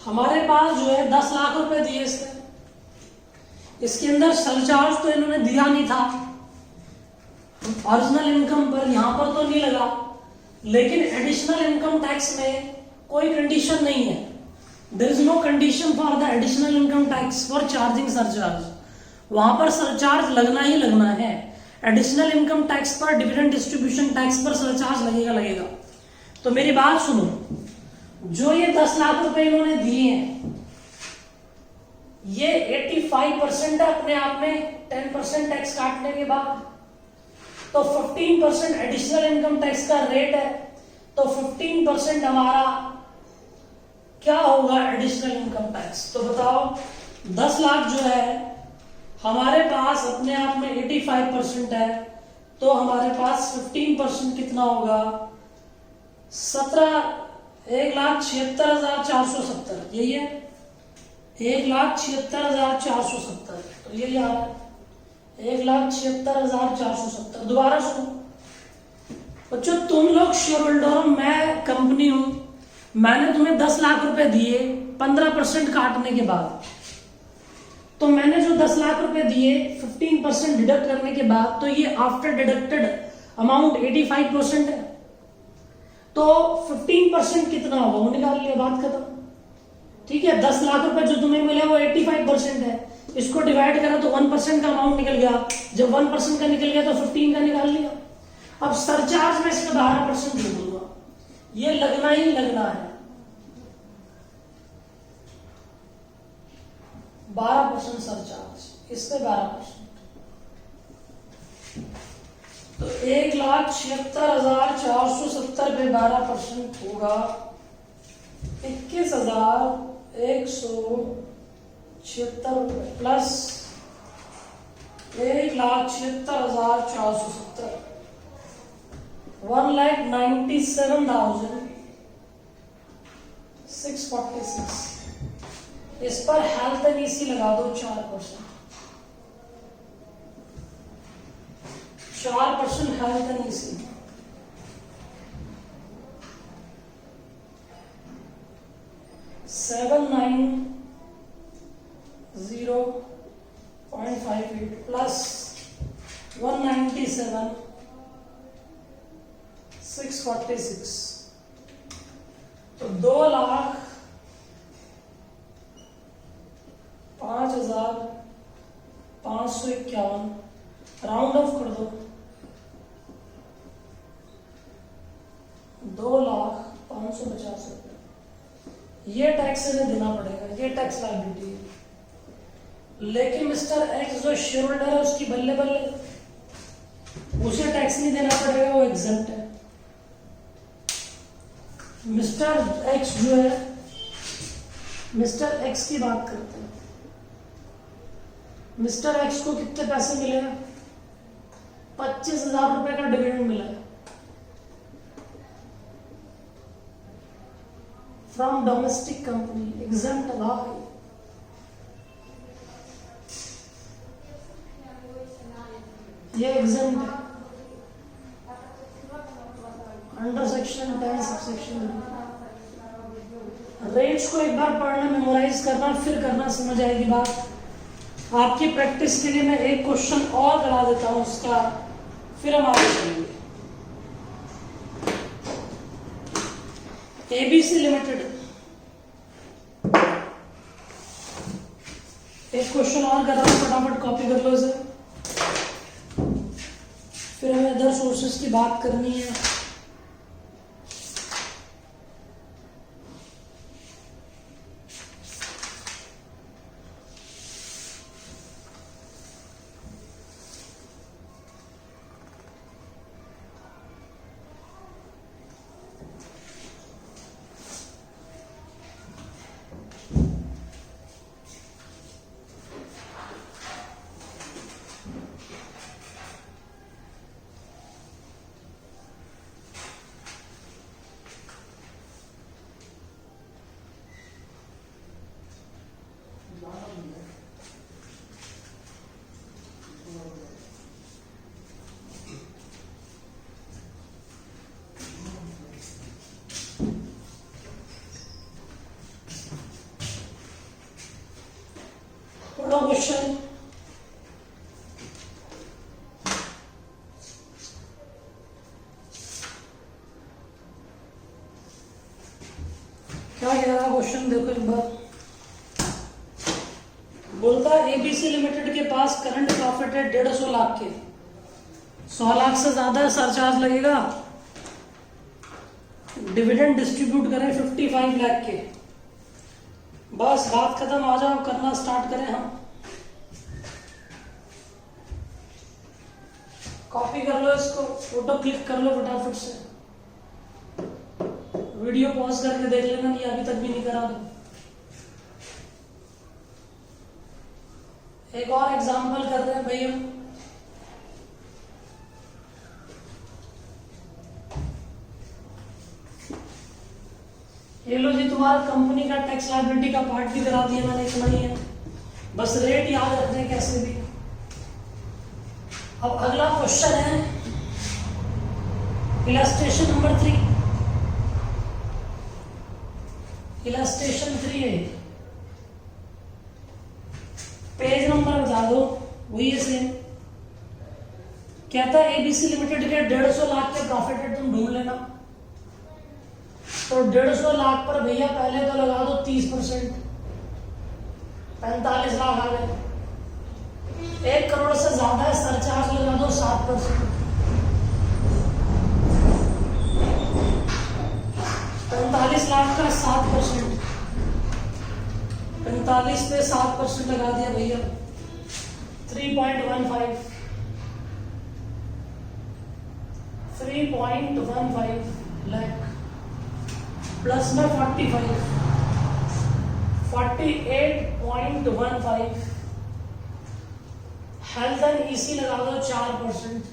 हमारे पास जो है 10 लाख रुपए दिए इसके अंदर सरचार्ज तो इन्होंने दिया नहीं था, ओरिजिनल इनकम पर यहां पर तो नहीं लगा, लेकिन एडिशनल इनकम टैक्स में कोई कंडीशन नहीं है। There is no condition for the additional income tax for charging surcharge. वहां पर सरचार्ज लगना ही लगना है। एडिशनल इनकम टैक्स पर, डिविडेंड डिस्ट्रीब्यूशन टैक्स पर सरचार्ज लगेगा। तो मेरी बात सुनो, जो ये 10 लाख रुपए इन्होंने दिए हैं, ये 85% है अपने आप में 10% टैक्स काटने के बाद। तो 15% एडिशनल इनकम टैक्स का रेट है, तो 15% हमारा क्या होगा एडिशनल इनकम टैक्स। तो बताओ 10 लाख जो है हमारे पास अपने आप में 85% है, तो हमारे पास 15% कितना होगा? 1,76,470, यही है 1,76,470। तो यही आ रहा है 1,76,470। दोबारा सुनो बच्चों, तुम लोग शेयर होल्डर हो, मैं कंपनी हूं, मैंने तुम्हें 10 लाख रुपए दिए 15% काटने के बाद। तो मैंने जो 10 लाख रुपए दिए 15% डिडक्ट करने के बाद, तो ये आफ्टर डिडक्टेड अमाउंट 85% है। तो 15% कितना होगा वो निकाल लिया, बात खत्म। ठीक है, 10 लाख रुपए जो तुम्हें मिले वो 85% है, इसको डिवाइड करा तो 1% का अमाउंट निकल गया। जब 1% का निकल गया तो 15 का निकाल लिया। अब सरचार्ज में इसका 12% दे दूंगा, ये लगना ही लगना है। 12% सरचार्ज, इस पे 12%। तो 1,76,470 पे 12% होगा 21,176 रुपए प्लस 1,76,470 1,97,646। इस पर हेल्थ एंड ईसी लगा दो 4%। 4% हेल्थ एंड ईसी, $790.58 प्लस 197,646। तो 2,05,551 राउंड ऑफ कर दो, 2,05,50 रुपए। ये टैक्स इन्हें देना पड़ेगा, ये टैक्स लायबिलिटी है। लेकिन मिस्टर एक्स जो शेयर होल्डर है उसकी बल्ले बल्ले उसे टैक्स नहीं देना पड़ेगा, वो एग्जम्प्ट है। मिस्टर एक्स जो है, मिस्टर एक्स की बात करते हैं। मिस्टर एक्स को कितने पैसे मिले हैं? 25,000 रुपए का डिविडेंड मिला है from domestic company, exempt law है। ये एग्जम्प्ट है अंडर सेक्शन 10 सबसेक्शन। रेट्स को एक बार पढ़ना, मेमोराइज करना, फिर करना, समझ आएगी बात। आपकी प्रैक्टिस के लिए मैं एक क्वेश्चन और करा देता हूं उसका, फिर हम आगे चलेंगे। एबीसी लिमिटेड, एक क्वेश्चन और कर रहा हूं, फटाफट कॉपी कर लो इसे, फिर हमें अदर सोर्सेस की बात करनी है। क्वेश्चन, क्या कह रहा क्वेश्चन देखो एक बार। बोलता एबीसी लिमिटेड के पास करंट प्रॉफिट है 150 लाख के, 100 लाख से ज्यादा सरचार्ज लगेगा। डिविडेंड डिस्ट्रीब्यूट करें 55 लाख के। बस बात खत्म, आ जाओ करना स्टार्ट करें हम। कॉपी कर लो इसको, फोटो क्लिक कर लो फटाफट से, वीडियो पॉज करके देख लेना, नहीं अभी तक भी नहीं करा दो। एक और एग्जांपल कर रहे हैं भैया, ये लो जी, तुम्हारा कंपनी का टैक्स लायबिलिटी का पार्ट भी करा दिया मैंने, इतना ही है, बस रेट याद रखने कैसे भी। अब अगला क्वेश्चन है इलस्ट्रेशन नंबर 3। इलस्ट्रेशन 3 है, पेज नंबर बता दो, वही है सेम। कहता है एबीसी लिमिटेड के 150 लाख के प्रॉफिट है, तुम ढूंढ लेना। तो 150 लाख पर भैया पहले तो लगा दो 30%, 45 लाख आ गए। 1 करोड़ से ज्यादा है, सरचार्ज लगा दो 7%, 45 लाख का 7%, 45 पे 7% लगा दिया भैया, 3.15। 3.15 लाख प्लस में 45 48.15 हेल्थ एंड ईसी लगा दो 4%,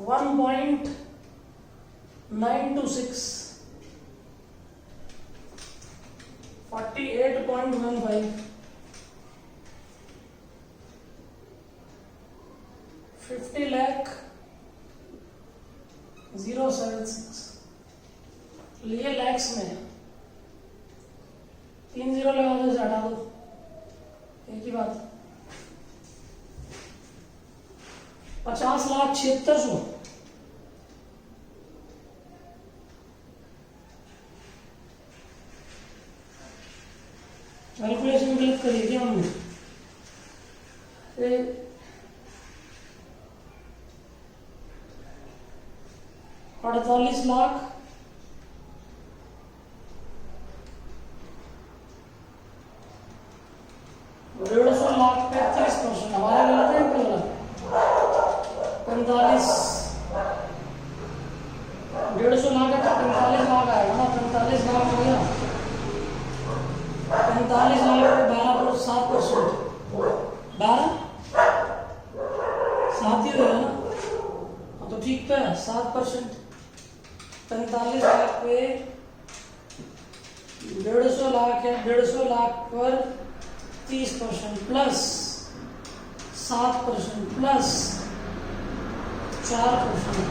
$1.926 48.15 50 लाख 076 लिए लैक्स में 3 जीरो लगा दो, इसे हटा दो, एक ही बात। 50,76,000 कैलकुलेशन गलत करिए क्या हमने? 48 लाख 150 लाख पे 30%, हमारा गलत है इनका गलत। 45 150 लाख है तो 45 लाख आएगा ना, 45 लाख हो गया। 45 लाख पे 12.7%, 12 7 ही होगा ना, तो ठीक तो है 7%। 45 लाख पे 150 लाख है, 150 लाख पर 30% प्लस 7% प्लस 4%।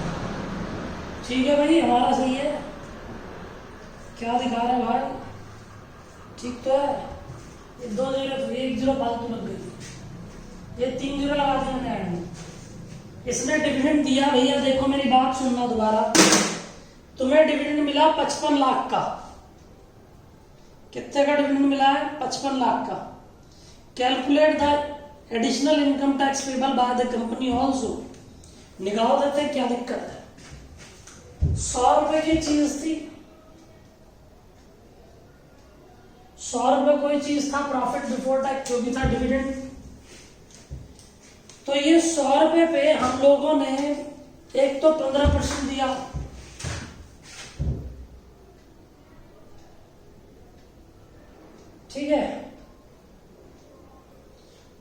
ठीक है भाई, हमारा सही है। क्या दिखा रहा है भाई? ठीक तो है। ये 2 जीरो तो 1 जीरो फालतू लग गई, ये 3 जीरो लगा दिया मैंने ऐड में। इसने डिविडेंड दिया भैया, देखो मेरी बात सुनना दोबारा। तुम्हें डिविडेंड मिला 55 लाख का। कितने का डिविडेंड मिला है? 55 लाख का। Calculate the additional income tax payable by the company also. निकाल देते हैं, क्या दिक्कत है? 100 रुपए की चीज थी, 100 रुपए कोई चीज था, प्रॉफिट बिफोर टैक्स जो भी था, डिविडेंड। तो ये 100 रुपए पे हम लोगों ने एक तो 15% दिया, ठीक है,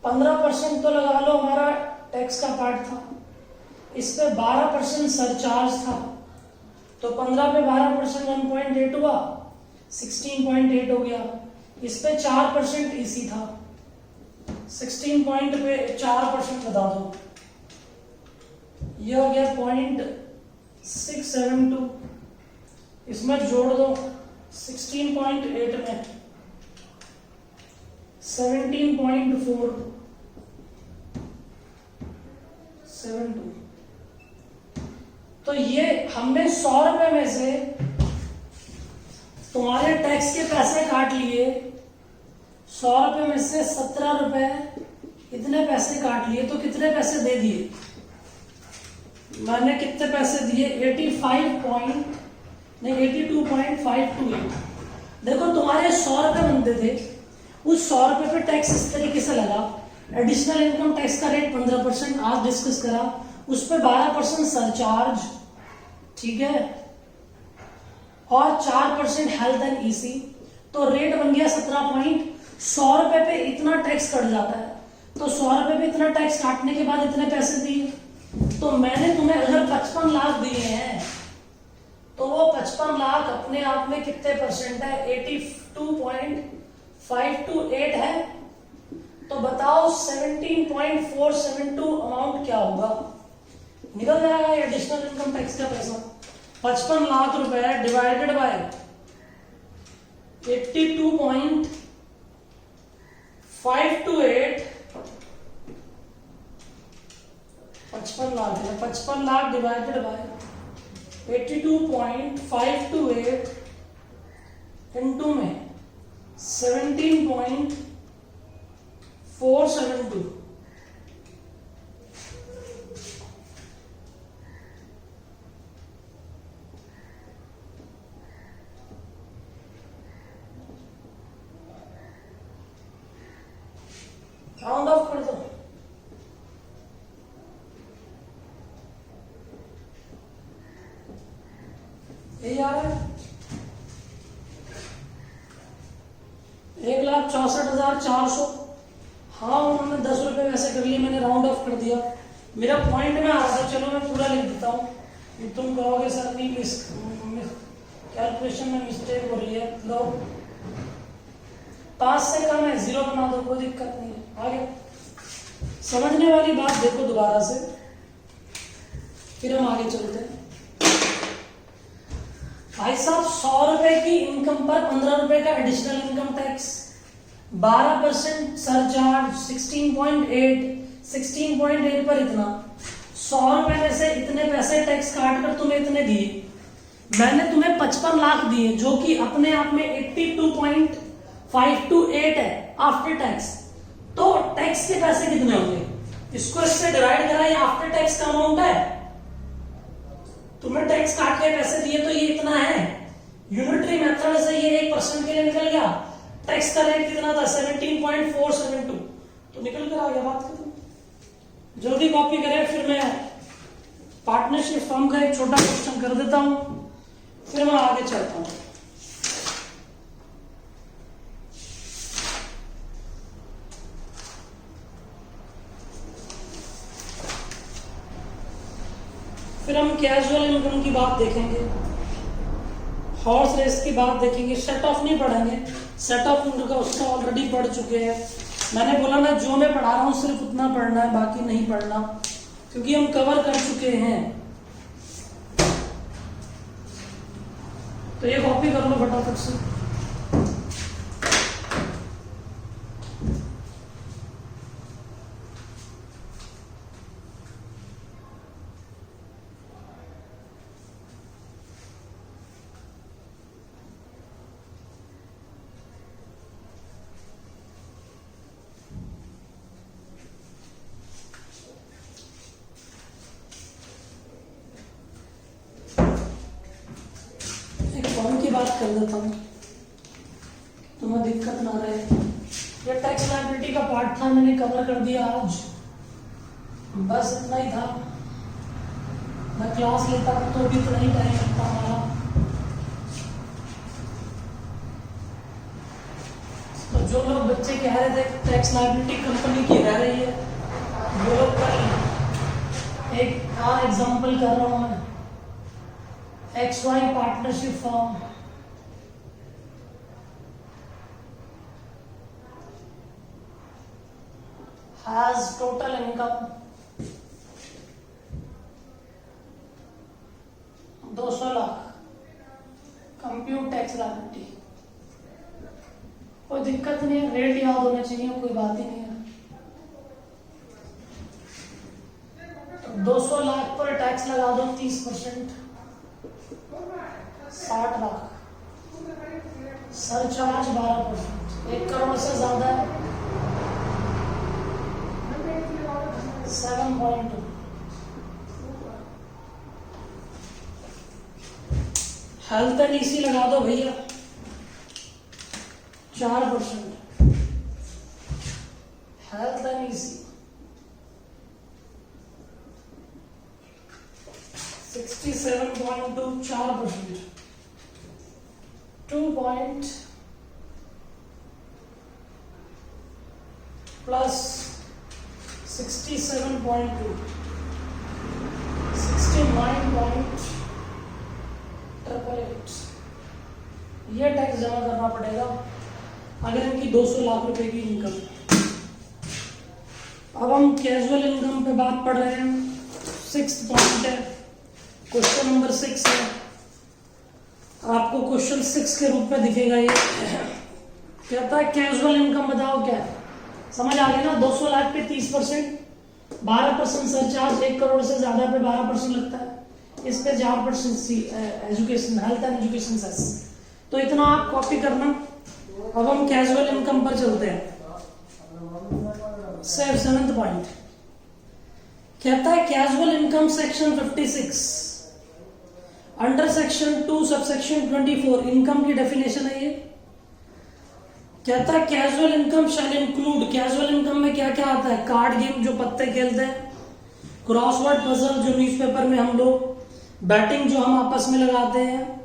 15% तो लगा लो हमारा टैक्स का पार्ट था। इस पे 12% सरचार्ज था, तो 15 पे 12% 1.8 हुआ, 16.8 हो गया। इस पे 4% ईसी था, 16 पॉइंट पे 4% बता दो, ये हो गया 0.672। इसमें जोड़ दो 16.8 में 17.472। तो ये हमने 100 रुपए में से तुम्हारे टैक्स के पैसे काट लिए, 100 रुपए में से 17 रुपए इतने पैसे काट लिए, तो कितने पैसे दे दिए मैंने? कितने पैसे दिए? 82.528। देखो तुम्हारे 100 रुपए बनते थे, उस 100 रुपए पे टैक्स इस तरीके से लगा। एडिशनल इनकम टैक्स का रेट 15% आज डिस्कस करा, उस पे 12% सरचार्ज, ठीक है, और 4% हेल्थ एंड ईसी, तो रेट बन गया 17 पॉइंट। 100 रुपए पे इतना टैक्स कट जाता है, तो 100 रुपए पे इतना टैक्स काटने के बाद इतने पैसे दिए। तो मैंने तुम्हें अगर 55 लाख दिए हैं, तो वो 55 लाख अपने आप में कितने परसेंट है? 82.528 है। तो बताओ 17.472 अमाउंट क्या होगा? निकल जाएगा एडिशनल इनकम टैक्स का पैसा। 55 लाख रुपए डिवाइडेड बाय 82.528, 55 लाख है, 55 लाख डिवाइडेड बाय 82.528 इनटू में 17.472। राउंड 1400। हाँ उन्होंने 10 रुपये वैसे कर लिए, मैंने राउंड ऑफ कर दिया, मेरा पॉइंट में आ रहा था, चलो मैं पूरा लिख देता हूँ। तुम कहोगे सर नहीं कैलकुलेशन में मिस्टेक हो रही है, लो 5 से कम है 0 बना दो, कोई दिक्कत नहीं है। आगे समझने वाली बात देखो दोबारा से, फिर हम आगे चलते हैं। भाई साहब 100 रुपए की इनकम पर 15 रुपए का एडिशनल इनकम टैक्स, 12% सरचार्ज, 16.8 पर इतना, 100 रुपए में से इतने पैसे टैक्स काट कर तुम्हें इतने दिए, मैंने तुम्हें 55 लाख दिए, जो कि अपने आप में 82.528 है आफ्टर टैक्स। तो टैक्स के पैसे कितने होंगे, इसको इससे डिवाइड करा, ये आफ्टर टैक्स का अमाउंट है। तुम्हें टैक्स काट के पैसे दिए तो ये इतना है, यूनिटरी मेथड से ये 1% के लिए निकल गया, टैक्स का रेट कितना था 17.472, तो निकल कर आ गया, बात खत्म। जल्दी कॉपी करें, फिर मैं पार्टनरशिप फर्म का एक छोटा क्वेश्चन कर देता हूं, फिर मैं आगे चलता हूं। फिर हम कैजुअल इनकम की बात देखेंगे, हॉर्स रेस की बात देखेंगे, सेट ऑफ नहीं पढ़ेंगे, सेट ऑफ उनका उसका ऑलरेडी पढ़ चुके हैं। मैंने बोला ना जो मैं पढ़ा रहा हूं सिर्फ उतना पढ़ना है, बाकी नहीं पढ़ना, क्योंकि हम कवर कर चुके हैं। तो ये कॉपी कर लो फटाफट से। बात कर देता हूं, तुम्हें दिक्कत ना रहे। ये टैक्स लायबिलिटी का पार्ट था, मैंने कवर कर दिया आज, बस इतना ही था। मैं क्लास लेता तो भी इतना ही टाइम लगता हमारा। तो जो लोग बच्चे कह रहे थे टैक्स लायबिलिटी कंपनी की रह रही है, वो लोग कर एक एग्जांपल कर रहा हूं मैं, XY partnership form, has total income 200 lakh, compute tax liability, कोई दिक्कत नहीं है, रेट याद होना चाहिए, कोई बात ही नहीं है। तो 200 लाख पर टैक्स लगा दो 30%, 60 लाख, सरचार्ज 12%, 1 करोड़ से ज्यादा है 7.2, हेल्थ एंड ईसी लगा दो भैया 4%, health and EC 67.2, 4%, 2 point plus 67.2, 69.888, ये टैक्स जमा करना पड़ेगा अगर इनकी 200 लाख रुपए की इनकम। अब हम कैजुअल इनकम पे बात पढ़ रहे हैं, 6th पॉइंट है, क्वेश्चन नंबर 6 है, आपको क्वेश्चन 6 के रूप में दिखेगा। ये कहता है कैजुअल इनकम बताओ क्या है, समझ आ गया ना। 200 लाख पे 30%, 12% सरचार्ज, 1 करोड़ से ज्यादा पे 12% लगता है, इस पे 4% education, health and education cess. तो इतना आप कॉपी करना। अब हम कैजुअल इनकम पर चलते हैं। 7th पॉइंट कहता है casual income section 56 under section 2 subsection 24 income की डेफिनेशन है। ये कहता है casual income shall include, casual income में क्या क्या आता है, कार्ड गेम जो पत्ते खेलते हैं, क्रॉसवर्ड पजल जो न्यूज़पेपर में हम लोग, बैटिंग जो हम आपस में लगाते हैं,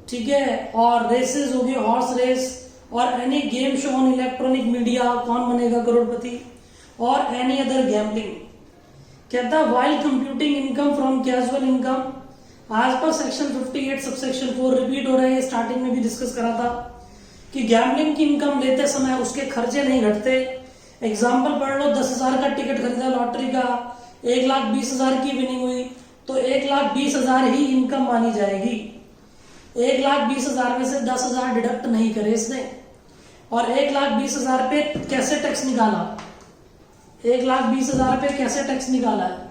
ठीक है, और रेसेस होगी, हॉर्स रेस, और any game show on electronic media, कौन बनेगा करोड़पति, और एनी अदर गैम्बलिंग। कहता है while computing income from casual income आज पर सेक्शन 58 सबसेक्शन 4 रिपीट हो रहे हैं, स्टार्टिंग में भी डिस्कस करा था कि गैम्बलिंग की इनकम लेते समय उसके खर्चे नहीं घटते। एग्जाम्पल पढ़ लो, 10,000 का टिकट खरीदा लॉटरी का, 1,20,000 की विनिंग हुई तो 1,20,000 ही इनकम मानी जाएगी। 1,20,000 में से 10,000 डिडक्ट नहीं करे इसने। और 1,20,000 पे कैसे टैक्स निकाला, 1,20,000 पे कैसे टैक्स निकाला है,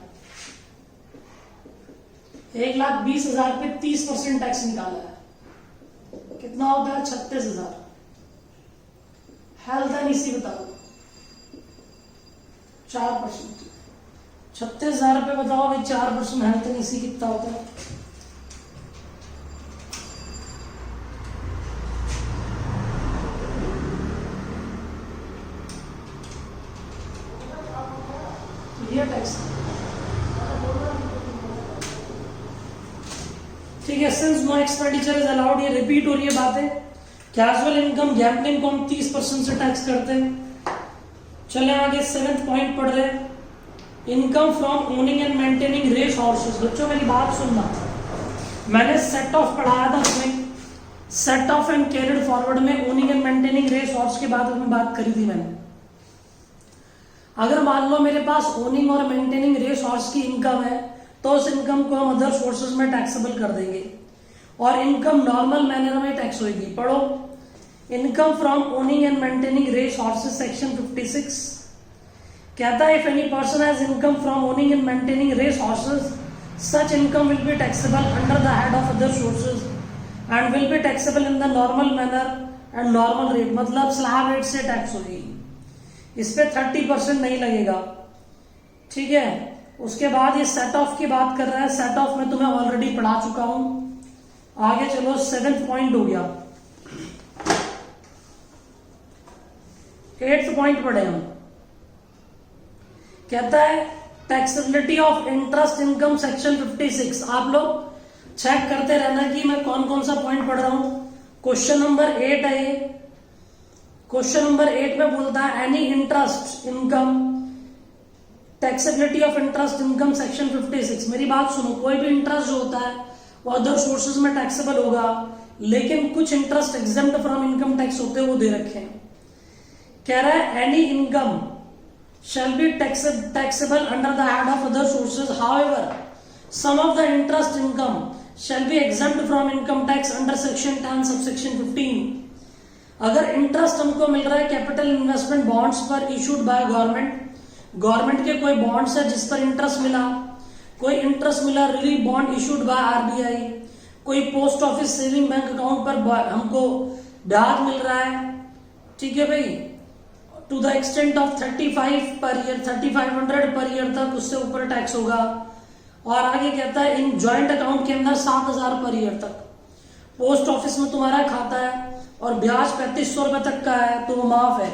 1,20,000 पे 30% टैक्स निकाला है। कितना होता है, 36,000। हेल्थ एंड इसी बताओ 4%, 36,000 पे बताओ भाई 4% हेल्थ एंड इसी कितना होता है। ये टैक्स ठीक है। Since no expenditure is allowed, ये रिपीट हो रही है बातें। कैजुअल इनकम गैम्बलिंग को हम 30% से टैक्स करते हैं। चले आगे 7th पॉइंट पढ़ रहे हैं, income from owning and maintaining race horses. बच्चों मेरी बात सुनना, मैंने सेट ऑफ पढ़ाया था उसमें, set off and carried forward में owning and maintaining race horse के बारे में बात करी थी मैंने। अगर मान लो मेरे पास ओनिंग और मेंटेनिंग रेस हॉर्स की इनकम है तो उस इनकम को हम अदर सोर्सेज में टैक्सेबल कर देंगे और इनकम नॉर्मल मैनर में टैक्स होगी। पढ़ो, income from owning and maintaining race horses section 56 कहता है if any person has income from owning and maintaining race horses such income will be taxable under the head of other sources and will be taxable in the normal manner and normal rate, मतलब slab rate से tax होगी। इस पे 30% नहीं लगेगा, ठीक है। उसके बाद ये सेट ऑफ की बात कर रहा है, सेट ऑफ में तुम्हें ऑलरेडी पढ़ा चुका हूं। आगे चलो 7th पॉइंट हो गया, 8th पॉइंट पढ़े हम। कहता है taxability of interest income section 56। आप लोग चेक करते रहना कि मैं कौन कौन सा पॉइंट पढ़ रहा हूं। क्वेश्चन नंबर 8 है, क्वेश्चन नंबर 8 में बोलता है any interest income taxability of interest income section 56। मेरी बात सुनो, कोई भी इंटरेस्ट जो होता है वो अदर सोर्सेज में टैक्सेबल होगा, लेकिन कुछ interest exempt from income tax होते हैं, वो दे रखे हैं। कह रहा है any income shall be taxable under the head of other sources, however some of the interest income shall be exempt from income tax under section 10 subsection 15। अगर interest हमको मिल रहा है कैपिटल इन्वेस्टमेंट बॉन्ड्स पर इशूड बाय गवर्नमेंट के कोई bonds है जिस पर इंटरेस्ट मिला, कोई इंटरेस्ट मिला relief bond issued by RBI, कोई post office saving bank account पर हमको ब्याज मिल रहा है, ठीक है भाई, to the extent of 35 per year, 3500 per year तक, उससे ऊपर टैक्स होगा। और आगे कहता है इन ज्वाइंट अकाउंट के अंदर 7,000 पर ईयर तक, पोस्ट ऑफिस में तुम्हारा खाता है और ब्याज 3500 रुपए तक का है तो वो माफ है,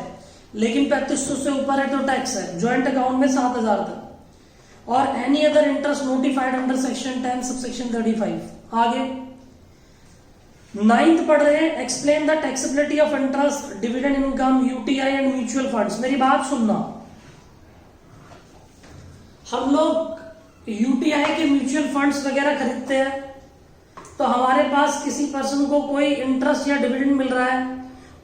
लेकिन 3500 से ऊपर है तो टैक्स है। ज्वाइंट अकाउंट में 7,000 तक। और any other interest notified under section 10 subsection 35। आगे 9th पढ़ रहे हैं, explain the taxability of interest dividend income UTI and mutual funds. मेरी बात सुनना, हम लोग यूटीआई के म्यूचुअल फंड्स वगैरह खरीदते हैं तो हमारे पास किसी पर्सन को कोई इंटरेस्ट या डिविडेंड मिल रहा है,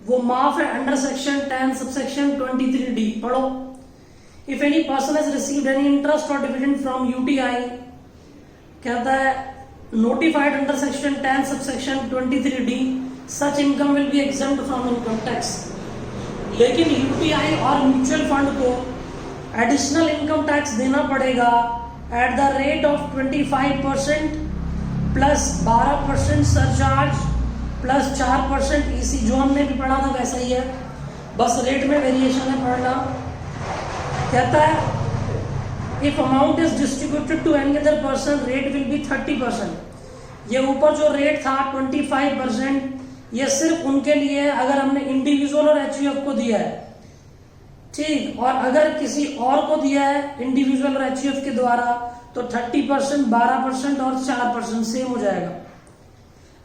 वो माफ है अंडर सेक्शन 10 सबसेक्शन 23D। पढ़ो, if any person has received any interest और डिविडेंड फ्रॉम यूटीआई, कहता है notified under section 10 subsection 23D such income will be exempt from income tax। लेकिन यूटीआई और म्यूचुअल फंड को एडिशनल इनकम टैक्स देना पड़ेगा eight the rate of 25% plus 12% surcharge plus 4% EC, जो हमने भी पढ़ा था वैसा ही है, बस रेट में वेरिएशन है पढ़ना। कहता है if amount is distributed to any other person rate will be 30%। ये ऊपर जो रेट था 25%, ये सिर्फ उनके लिए है अगर हमने इंडिविजुअल और एचयूएफ को दिया है, ठीक। और अगर किसी और को दिया है इंडिविजुअल और एचयूएफ के द्वारा तो 30%, 12% और 4% सेम हो जाएगा।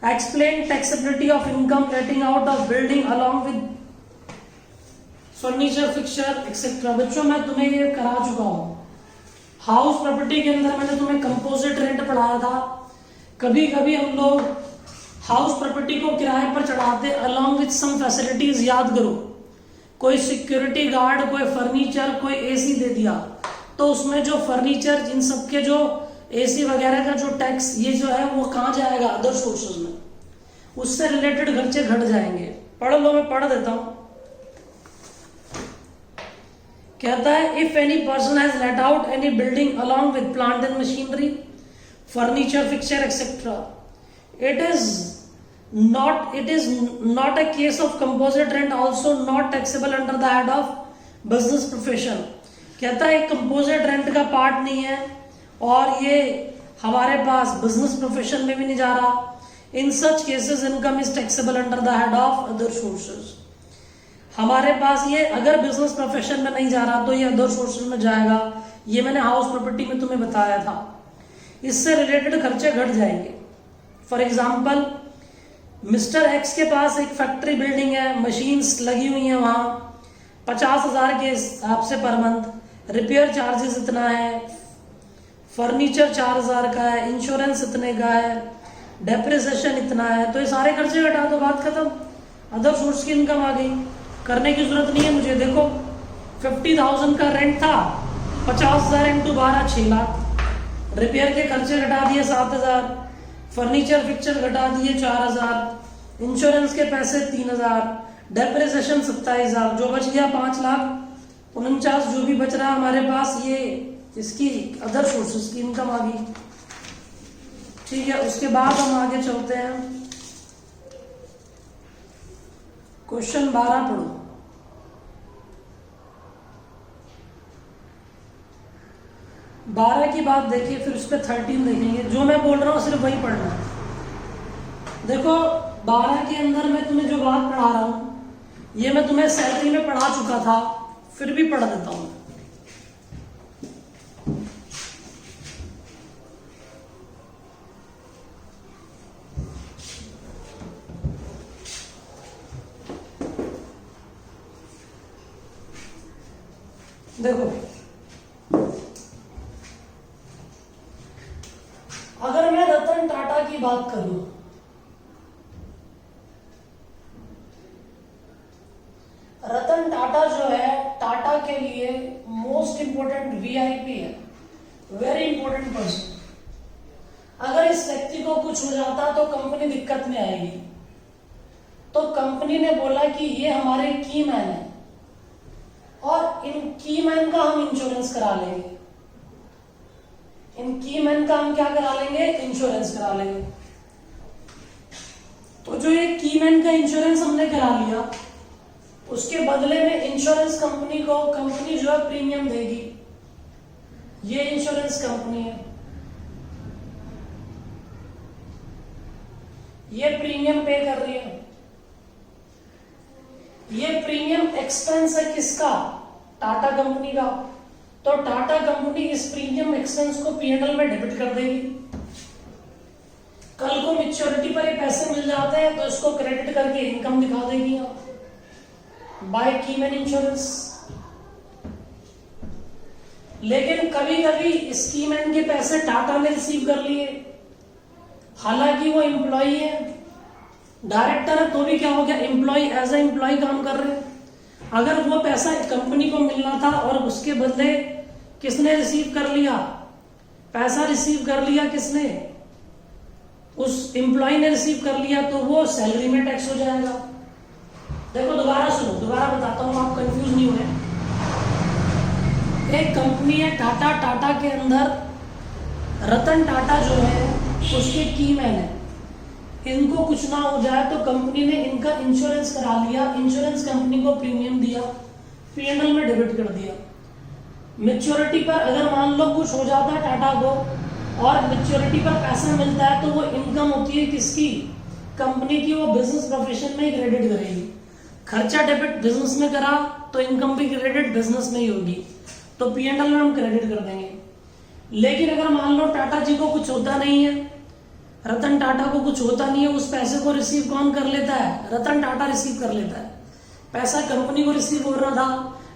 Explain taxability of income letting out of building along with furniture fixture etcetera. बच्चों मैं तुम्हें ये करा चुका हूं। हाउस प्रॉपर्टी के अंदर मैंने तुम्हें कंपोजिट रेंट पढ़ाया था। कभी कभी हम लोग हाउस प्रॉपर्टी को किराए पर चढ़ाते अलॉन्ग विद सम फैसिलिटीज। याद करो, कोई सिक्योरिटी गार्ड, कोई फर्नीचर, कोई एसी दे दिया, तो उसमें जो फर्नीचर, इन सब के जो एसी वगैरह का जो टैक्स ये जो है वो कहाँ जाएगा? अदर सोर्सेज में। उससे रिलेटेड खर्चे घट जाएंगे। पढ़ लो, मैं पढ़ देता हूं। कहता है if any person has let out any building along with plant and machinery, furniture, fixture etcetera, it is not a case of composite rent, also not taxable under the head of business profession। कहता है composite rent का part नहीं है और ये हमारे पास business profession में भी नहीं जा रहा। In such cases income is taxable under the head of other sources. हमारे पास ये अगर बिजनेस प्रोफेशन में नहीं जा रहा तो ये अदर सोर्सेज में जाएगा। ये मैंने हाउस प्रॉपर्टी में तुम्हें बताया था। इससे रिलेटेड खर्चे घट जाएंगे। फॉर एग्जाम्पल, मिस्टर एक्स के पास एक फैक्ट्री बिल्डिंग है, मशीन्स लगी हुई हैं वहां, 50,000 के हिसाब से पर मंथ, रिपेयर चार्जेस इतना है, फर्नीचर 4,000 का है, इंश्योरेंस इतने का है, डेप्रिसिएशन इतना है, तो ये सारे खर्चे घटा दो, बात खत्म। अदर सोर्स की इनकम आ गई, करने की जरूरत नहीं है मुझे। देखो 50,000 का रेंट था, 50,000 इंटू 12 6 लाख, रिपेयर के खर्चे घटा दिए 7,000, फर्नीचर फिक्सचर घटा दिए 4,000, इंश्योरेंस के पैसे 3,000, डेप्रिसिएशन 27,000, जो बच गया 5,49,000। जो भी बच रहा हमारे पास ये इसकी अदर सोर्सेस की इनकम आ गई। ठीक है, उसके बाद हम आगे चलते हैं। क्वेश्चन 12 पढ़ो। 12 की बात देखिए, फिर उस पर 13 देखेंगे। जो मैं बोल रहा हूं सिर्फ वही पढ़ना है। देखो 12 के अंदर मैं तुम्हें जो बात पढ़ा रहा हूं ये मैं तुम्हें सैलरी में पढ़ा चुका था, फिर भी पढ़ देता हूं। देखो, अगर मैं रतन टाटा की बात करूं, रतन टाटा जो है टाटा के लिए मोस्ट इंपोर्टेंट वीआईपी है, वेरी इंपोर्टेंट पर्सन। अगर इस व्यक्ति को कुछ हो जाता तो कंपनी दिक्कत में आएगी। तो कंपनी ने बोला कि ये हमारे की मैन है और इन की मैन का हम इंश्योरेंस करा लेंगे। इन की मैन का हम क्या करा लेंगे? इंश्योरेंस करा लेंगे। तो जो ये की मैन का इंश्योरेंस हमने करा लिया, उसके बदले में इंश्योरेंस कंपनी को कंपनी जो है प्रीमियम देगी। ये इंश्योरेंस कंपनी है, ये प्रीमियम पे कर रही है। ये प्रीमियम एक्सपेंस है किसका? टाटा कंपनी का। तो टाटा कंपनी इस प्रीमियम एक्सपेंस को पीएनएल में डेबिट कर देगी। कल को मैच्योरिटी पर ये पैसे मिल जाते हैं तो इसको क्रेडिट करके इनकम दिखा देगी बाय कीमैन इंश्योरेंस। लेकिन कभी कभी इस कीमैन के पैसे टाटा ने रिसीव कर लिए, हालांकि वो एम्प्लॉई है, डायरेक्टर है, तो भी क्या हो गया? एम्प्लॉय, एज ए एम्प्लॉय काम कर रहे हैं। अगर वो पैसा कंपनी को मिलना था और उसके बदले किसने रिसीव कर लिया? पैसा रिसीव कर लिया किसने? उस एम्प्लॉय ने रिसीव कर लिया, तो वो सैलरी में टैक्स हो जाएगा। देखो दोबारा सुनो, दोबारा बताता हूं, आप कंफ्यूज नहीं हुए। एक कंपनी है टाटा, टाटा के अंदर रतन टाटा जो है उसके की मैन है। इनको कुछ ना हो जाए तो कंपनी ने इनका इंश्योरेंस करा लिया, इंश्योरेंस कंपनी को प्रीमियम दिया, पीएनएल में डेबिट कर दिया। मैच्योरिटी पर अगर मान लो कुछ हो जाता है टाटा को और मैच्योरिटी पर पैसा मिलता है तो वो इनकम होती है किसकी? कंपनी की। वो बिजनेस प्रोफेशन में ही क्रेडिट करेगी। खर्चा डेबिट बिजनेस में करा तो इनकम भी क्रेडिट बिजनेस में ही होगी, तो पीएनएल में हम क्रेडिट कर देंगे। लेकिन अगर मान लो टाटा जी को कुछ होता नहीं है रतन टाटा को कुछ होता नहीं है, उस पैसे को रिसीव कौन कर लेता है? रतन टाटा रिसीव कर लेता है। पैसा कंपनी को रिसीव हो रहा था,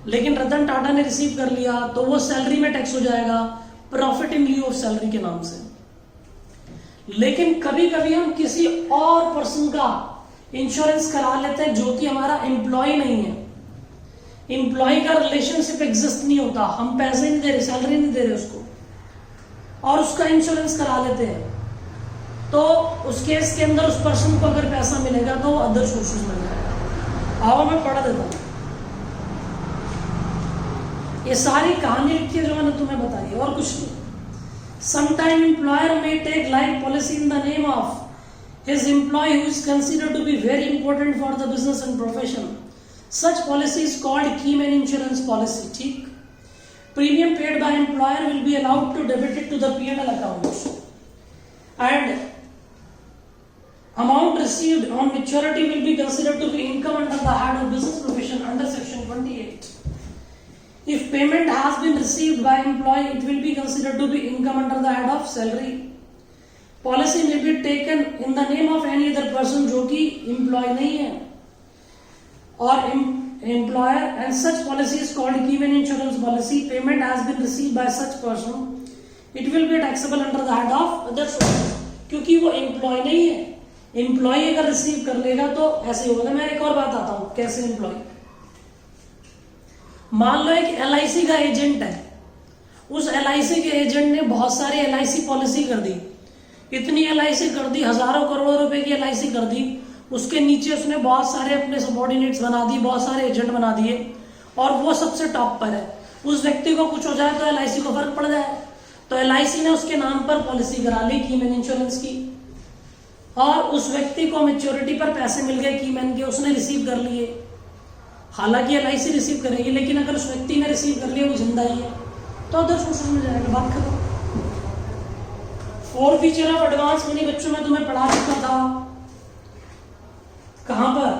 लेकिन रतन टाटा ने रिसीव कर लिया, तो वो सैलरी में टैक्स हो जाएगा, profit in lieu of salary के नाम से। लेकिन कभी कभी हम किसी और पर्सन का इंश्योरेंस करा लेते हैं जो कि हमारा एम्प्लॉय नहीं है। एम्प्लॉय का रिलेशनशिप एग्जिस्ट नहीं होता, हम पैसे नहीं दे रहे, सैलरी नहीं दे रहे उसको, और उसका इंश्योरेंस करा लेते हैं। तो उस केस के अंदर उस पर्सन को अगर पैसा मिलेगा तो अदर सोर्सेज मिल जाएगा। आओ मैं पढ़ा देता हूं। ये सारी कहानी लिखी है जो मैंने तुम्हें बताई, और कुछ नहीं। Sometime employer may take life policy in the name of his employee who is considered to be very important for the business and profession. Such policy is called keyman insurance policy. ठीक? Premium paid by employer will be allowed to debit it to the P&L account, and amount received on maturity will be considered to be income under the head of business profession under section 28. If payment has been received by employee, it will be considered to be income under the head of salary. Policy may be taken in the name of any other person जो कि employee नहीं है, और employer, and such policy is called keyman insurance policy. Payment has been received by such person, it will be taxable under the head of other sources. क्योंकि वो employee नहीं है। employee अगर receive कर लेगा तो ऐसे होगा। मैं एक और बात आता हूँ कैसे employee। मान लो एक LIC का एजेंट है, उस LIC के एजेंट ने बहुत सारी LIC पॉलिसी कर दी, इतनी LIC कर दी, हजारों करोड़ों रुपए की LIC कर दी। उसके नीचे उसने बहुत सारे अपने सबॉर्डिनेट्स बना दिए, बहुत सारे एजेंट बना दिए, और वो सबसे टॉप पर है। उस व्यक्ति को कुछ हो जाए तो LIC को फर्क पड़ जाए, तो LIC ने उसके नाम पर पॉलिसी करा ली कीमैन इंश्योरेंस की, और उस व्यक्ति को मैच्योरिटी पर पैसे मिल गए कीमैन के, उसने रिसीव कर लिए। हालांकि LIC रिसीव करेगी, लेकिन अगर उस व्यक्ति ने रिसीव कर लिया, वो जिंदा ही है, तो अदर सोर्सेज में जाएगा। बात खत्म। Four feature of advance money बच्चों में तुम्हें पढ़ा चुका था। कहां पर?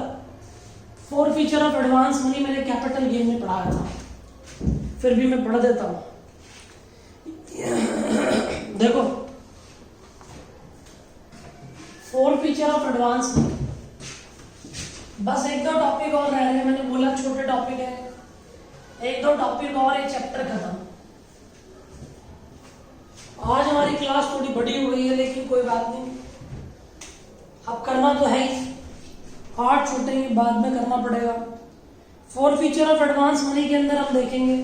Four feature of advance money मैंने कैपिटल गेन में पढ़ाया था, फिर भी मैं पढ़ देता हूं। देखो, four feature of advance money, बस एक दो टॉपिक और रह रहे हैं। मैंने बोला छोटे टॉपिक है, एक दो टॉपिक और, एक चैप्टर खत्म। आज हमारी क्लास थोड़ी बड़ी हो गई है, लेकिन कोई बात नहीं, अब करना तो है ही। 8 छूटेंगे, बाद में करना पड़ेगा। Four feature of advance money के अंदर हम देखेंगे,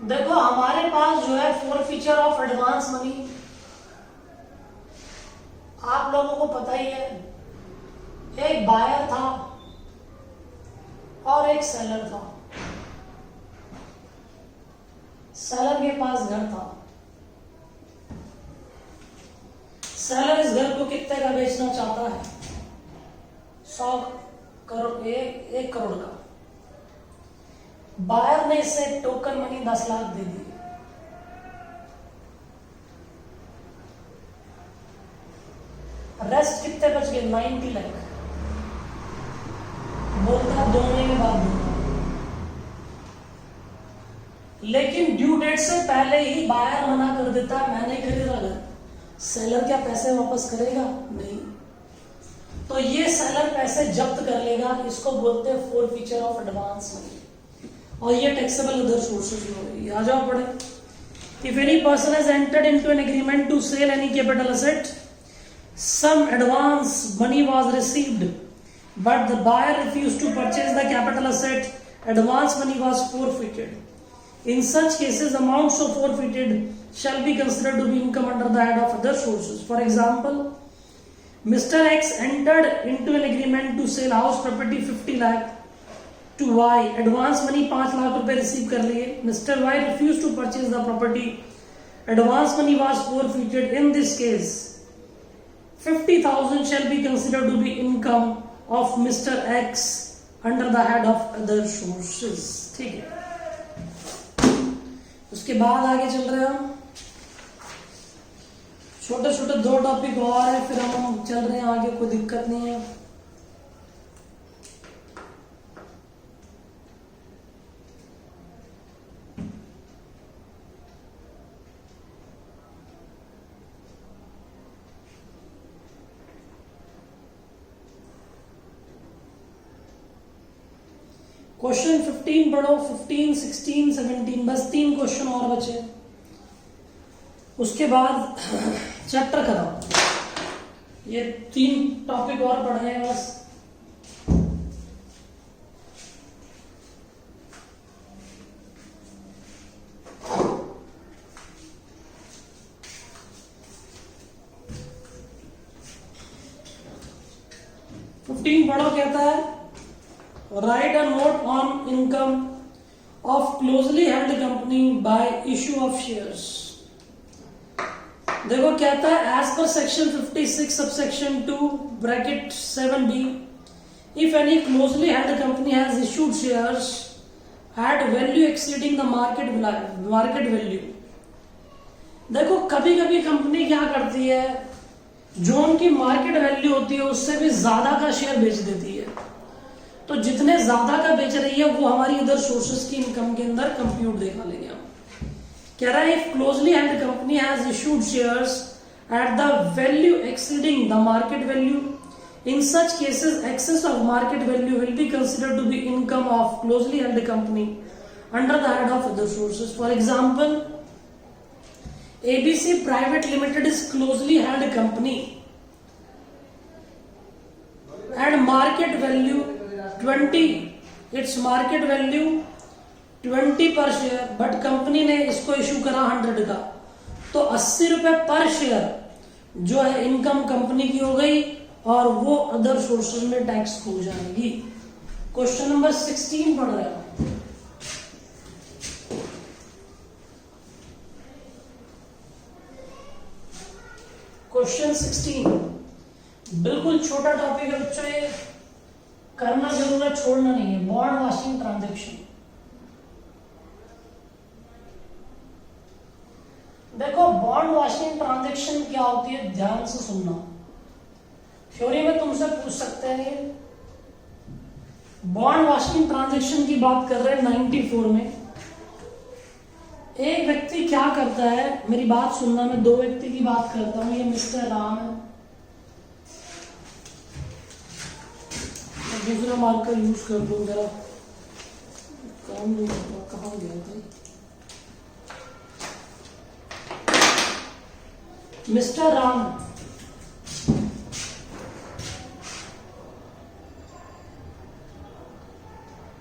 देखो हमारे पास जो है four feature of advance money, आप लोगों को पता ही है। एक बायर था और एक सेलर था। सेलर के पास घर था। सेलर इस घर को कितने का बेचना चाहता है? 100 करोड़, 1 करोड़ का। बायर ने इसे टोकन मनी 10 लाख दे दी। रेस्ट कितने बच गए? 90 लाख। बोलता 2 महीने बाद दूंगा, लेकिन ड्यू डेट से पहले ही बायर मना कर देता है, मैं नहीं खरीदा घर। सेलर क्या पैसे वापस करेगा? नहीं। तो ये सेलर पैसे जब्त कर लेगा, इसको बोलते हैं four feature of advance money, और ये टैक्सेबल अदर सोर्सेज में होगी। आ जाओ पढ़े। If any person has entered into an agreement to sell any capital asset, some advance money was received but the buyer refused to purchase the capital asset, advance money was forfeited. In such cases, amounts so forfeited shall be considered to be income under the head of other sources. For example, Mr. X entered into an agreement to sell house property 50 lakh to Y, advance money 5 lakh रुपए receive कर लिए। Mr. Y refused to purchase the property, advance money was forfeited. In this case, 50,000 shall be considered to be income of Mr. X under the head of other sources. ठीक है, उसके बाद आगे चल रहे हैं हम। छोटे छोटे 2 टॉपिक और है, फिर हम चल रहे हैं आगे, कोई दिक्कत नहीं है। क्वेश्चन 15 पढ़ो, 15, 16, 17, बस 3 क्वेश्चन और बचे, उसके बाद चैप्टर खत्म। ये 3 टॉपिक और पढ़ने हैं बस। पढ़ो, कहता है write a note on income of closely held company by issue of shares. देखो कहता है as per section 56 subsection 2 bracket 7b if any closely held company has issued shares at value exceeding the market value. देखो कभी कभी company क्या करती है, जो उनकी मार्केट वैल्यू होती है उससे भी ज्यादा का शेयर बेच देती है। तो जितने ज्यादा का बेच रही है वो हमारी अदर सोर्सेस की इनकम के अंदर कंप्यूट देखा लेंगे हम। कह रहा है if closely held company has issued shares at the value exceeding the market value, in such cases excess of market value will be considered to be income of closely held company under the head of other sources. For example, ABC Private Limited is closely held company and market value 20, its market value 20 पर share, but company ने इसको issue करा 100 का, तो 80 रुपए पर share जो है इनकम कंपनी की हो गई और वो अदर सोर्सेज में टैक्स हो जाएगी। क्वेश्चन नंबर 16 पढ़ रहे हो। क्वेश्चन 16 बिल्कुल छोटा टॉपिक है बच्चों, ये करना जरूर है, छोड़ना नहीं है। Bond washing transaction. देखो बॉन्ड वाशिंग ट्रांजैक्शन क्या होती है, ध्यान से सुनना। थ्योरी में तुमसे पूछ सकते हैं। बॉन्ड वाशिंग ट्रांजैक्शन की बात कर रहे हैं 94 में। एक व्यक्ति क्या करता है, मेरी बात सुनना, मैं 2 व्यक्ति की बात करता हूं। ये मिस्टर राम है, मैं दूसरा मार्कर यूज कर दूं, जरा काम नहीं करता, कहां गया था मिस्टर राम।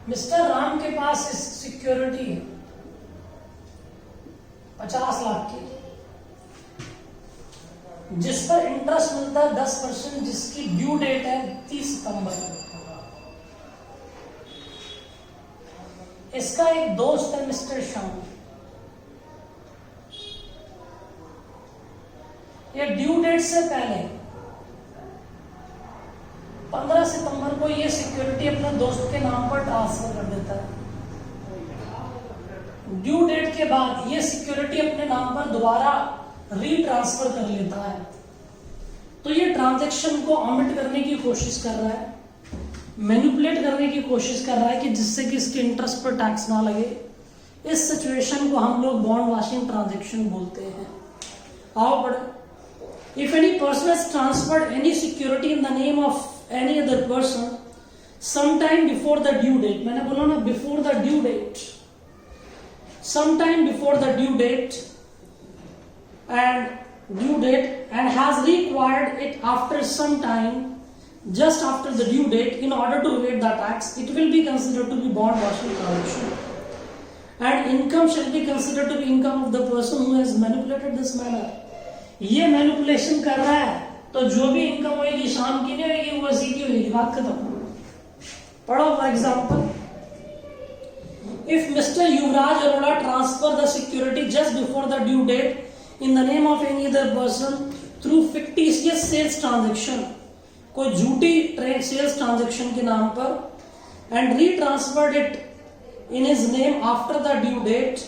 मिस्टर राम के पास सिक्योरिटी है 50 लाख की, जिस पर इंटरेस्ट मिलता है 10%, जिसकी ड्यू डेट है 30 सितंबर। इसका एक दोस्त है मिस्टर श्याम, ये ड्यू डेट से पहले 15 सितंबर को ये सिक्योरिटी अपने दोस्त के नाम पर ट्रांसफर कर देता है। ड्यू डेट के बाद ये सिक्योरिटी अपने नाम पर दोबारा रीट्रांसफर कर लेता है। तो ये ट्रांजैक्शन को ऑमिट करने की कोशिश कर रहा है, मैनिपुलेट करने की कोशिश कर रहा है कि जिससे कि इसके इंटरेस्ट पर टैक्स ना लगे। इस सिचुएशन को हम लोग बॉन्ड वाशिंग ट्रांजैक्शन बोलते हैं। आओ पढ़े। If any person has transferred any security in the name of any other person sometime before the due date, मैंने बोला ना before the due date, sometime before the due date and has required it after some time just after the due date in order to evade the tax, it will be considered to be bond washing transaction, and income shall be considered to be income of the person who has manipulated this manner। ये manipulation कर रहा है तो जो भी income होगी शाम की नहीं होगी, वो इसी की होगी। बात खत्म। पढ़ो। For example, if Mr. Yuvraj Arora transfer the security just before the due date in the name of any other person through fictitious sales transaction, कोई झूठी सेल्स ट्रांजैक्शन के नाम पर, and retransferred it in his name after the due date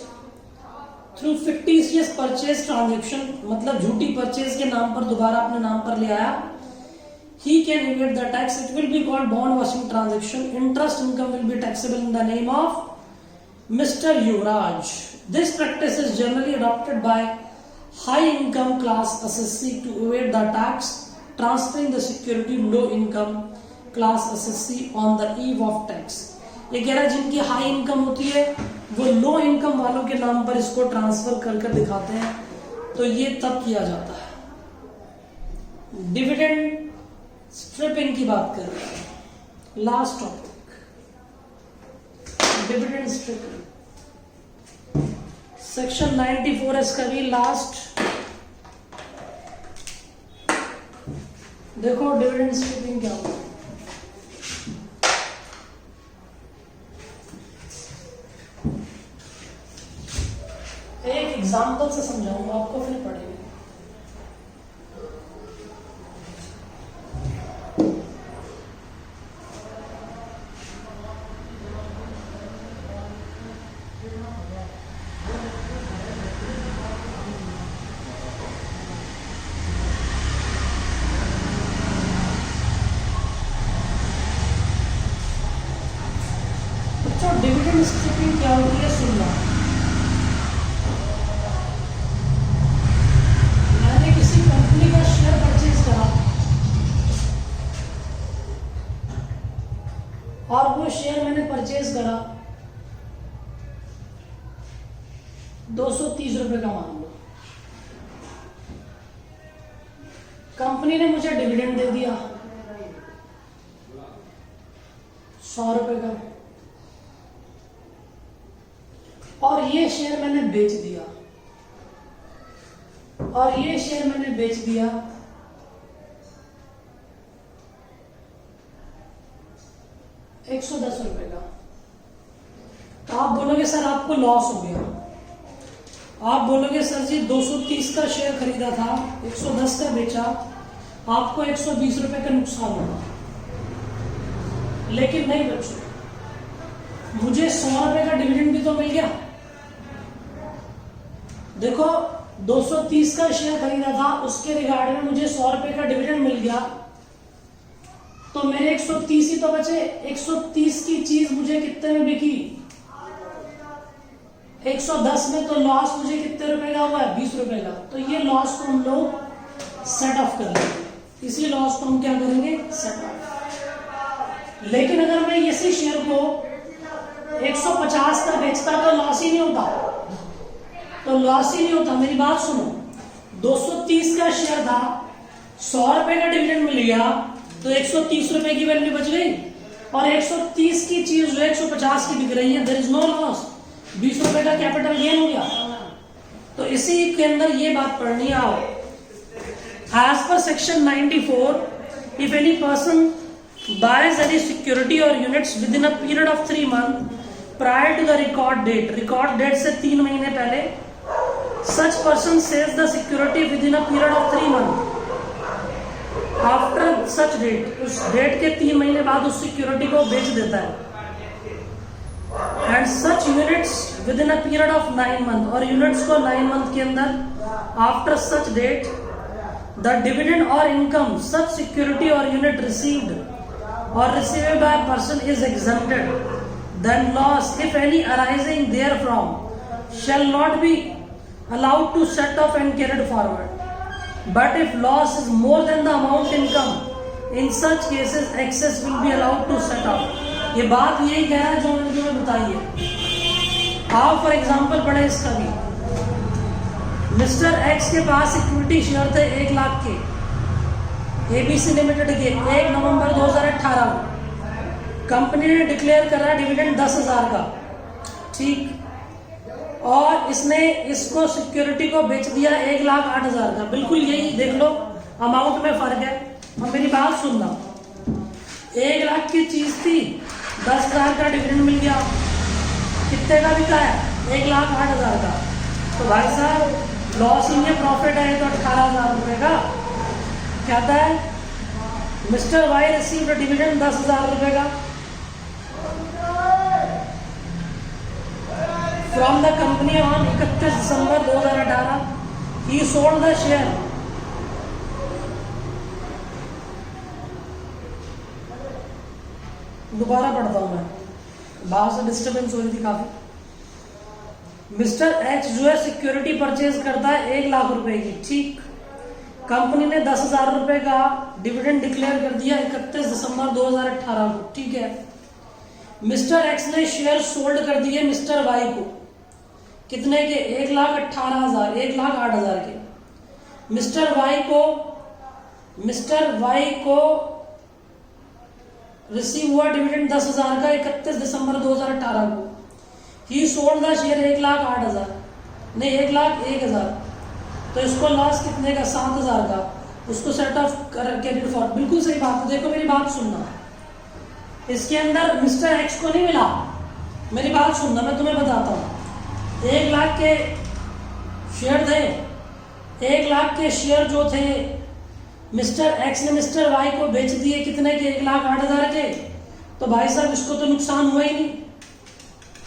through fictitious purchase transaction, मतलब झूठी purchase के नाम पर दोबारा अपने नाम पर ले आया, he can evade the tax, it will be called bond washing transaction। Interest income will be taxable in the name of Mr. Yuvraj। This practice is generally adopted by high income class assessee to evade the tax, transferring the security to low income class assessee on the eve of tax। ये कह रहा है जिनकी high income होती है वो low income वालों के नाम पर इसको ट्रांसफर कर कर दिखाते हैं, तो ये तब किया जाता है। डिविडेंड स्ट्रिपिंग की बात कर रहे हैं, last topic dividend stripping, section 94 इसका भी लास्ट। देखो डिविडेंड स्ट्रिपिंग क्या होता है। एक एग्जाम्पल से समझाऊंगा आपको, फिर पढ़ेंगे। तो डिविडेंड स्ट्रिपिंग क्या होती है सुनना। मैंने किसी कंपनी का शेयर परचेज करा और वो शेयर मैंने परचेज करा 230 रुपए का, मान लो। कंपनी ने मुझे डिविडेंड दे दिया 100 रुपए का, और ये शेयर मैंने बेच दिया, और ये शेयर मैंने बेच दिया 110 रुपए का। तो आप बोलोगे सर आपको लॉस हो गया। आप बोलोगे सर जी 230 का शेयर खरीदा था, 110 का बेचा, आपको 120 रुपए का नुकसान होगा। लेकिन नहीं बच्चों, मुझे 100 रुपए का डिविडेंड भी तो मिल गया। देखो 230 का शेयर खरीदा था, उसके रिगार्ड में मुझे 100 रुपए का डिविडेंड मिल गया, तो मेरे 130 ही तो बचे। 130 की चीज मुझे कितने में बिकी? 110 में। तो लॉस मुझे कितने रुपए का हुआ है? 20 रुपए का। तो ये लॉस को हम लोग सेट ऑफ कर लेंगे। इसी लॉस को हम क्या करेंगे? Set of. लेकिन अगर मैं इसी शेयर को 150 का बेचता तो लॉस ही नहीं होता। तो लॉस ही नहीं होता। मेरी बात सुनो, 230 का शेयर था, 100 रुपए का डिविडेंड मिल गया, तो 130 रुपए की वैल्यू बच गई, और 130 की चीज जो 150 की बिक रही है, देयर इज नो लॉस। 20 रुपए का कैपिटल गेन हो गया। तो इसी के अंदर ये बात पढ़नी आओ। As per section 94, if any person buys any security or units within a period of 3 months prior to the record date से 3 महीने पहले, such person sells the security within a period of 3 months after such date, उस date के 3 महीने बाद उस security को बेच देता है। and such units within a period of 9 months, और यूनिट्स को 9 मंथ के अंदर after such date the dividend or income such security or unit received or received by a person is exempted, then loss, if any, arising therefrom shall not be allowed to set off and carried forward. But if loss is more than the amount income, in such cases excess will be allowed to set off. ये बात यही कह रहा है जो मैंने तुम्हें बताई है। आओ फॉर एग्जाम्पल पढ़े इसका भी। मिस्टर एक्स के पास इक्विटी शेयर थे 1 लाख के, एबीसी लिमिटेड के, 1 नवंबर 2018 को कंपनी ने डिक्लेयर करा डिविडेंड 10,000 का, ठीक, और इसने इसको सिक्योरिटी को बेच दिया 1,08,000 का। बिल्कुल यही देख लो, अमाउंट में फर्क है। अब मेरी बात सुनना, 1 लाख की चीज थी, 10,000 का डिविडेंड मिल गया, कितने का बिका है? 1,08,000 का। तो भाई साहब लॉस ही है, प्रॉफिट है तो 18,000 रुपए का। कहता है मिस्टर वाई रिसीव्ड डिविडेंड 10,000 रुपए का from the company on 31 December 2018। He sold the share. दोबारा पढ़ता हूं मैं, बाहर से डिस्टर्बेंस हो रही थी काफी। मिस्टर एक्स जो है सिक्योरिटी परचेज करता है 1 लाख रुपए की, ठीक। कंपनी ने 10,000 रुपए का डिविडेंड डिक्लेयर कर दिया 31 दिसंबर 2018 को, ठीक है। मिस्टर एक्स ने शेयर सोल्ड कर दिए मिस्टर वाई को, कितने के? 1,18,000, 1,08,000 के। मिस्टर वाई को रिसीव हुआ डिविडेंड 10,000 का 31 दिसंबर 2018 को। ही सोल्ड द शेयर 1,08,000, नहीं 1,01,000, तो इसको लॉस कितने का? 7,000 का। उसको सेट ऑफ कैरिड फॉर, बिल्कुल सही बात है। देखो मेरी बात सुनना, इसके अंदर मिस्टर एक्स को नहीं मिला, मेरी बात सुनना, मैं तुम्हें बताता हूं। 1 लाख के शेयर थे, 1 लाख के शेयर जो थे मिस्टर एक्स ने मिस्टर वाई को बेच दिए, कितने के? 1,08,000 के। तो भाई साहब इसको तो नुकसान हुआ ही नहीं,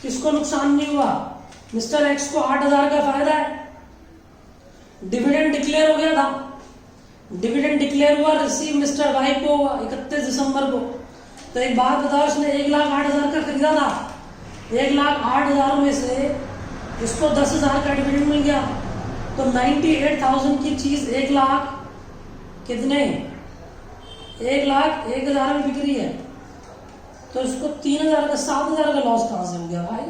किसको नुकसान नहीं हुआ? मिस्टर एक्स को 8,000 का फायदा है। डिविडेंड डिक्लेयर हो गया था, डिविडेंड डिक्लेयर हुआ, रिसीव मिस्टर वाई को हुआ 31 दिसंबर को। तो एक बात बताओ, इसने 1,08,000 का खरीदा था, 1,08,000 में से इसको 10,000 का डिविडेंड मिल गया, तो 98,000 की चीज 1 लाख कितने? 1,01,000 में बिक रही है, तो इसको 3,000 का 7,000 का लॉस कहां से हो गया भाई?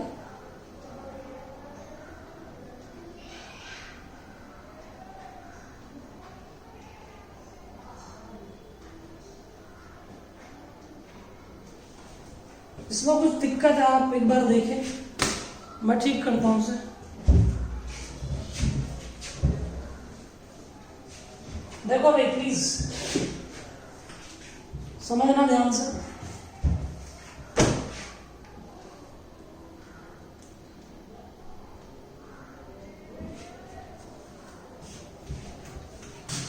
इसमें कुछ दिक्कत है, आप एक बार देखें, मैं ठीक करता हूं उसे। देखो भाई प्लीज समझना ध्यान से।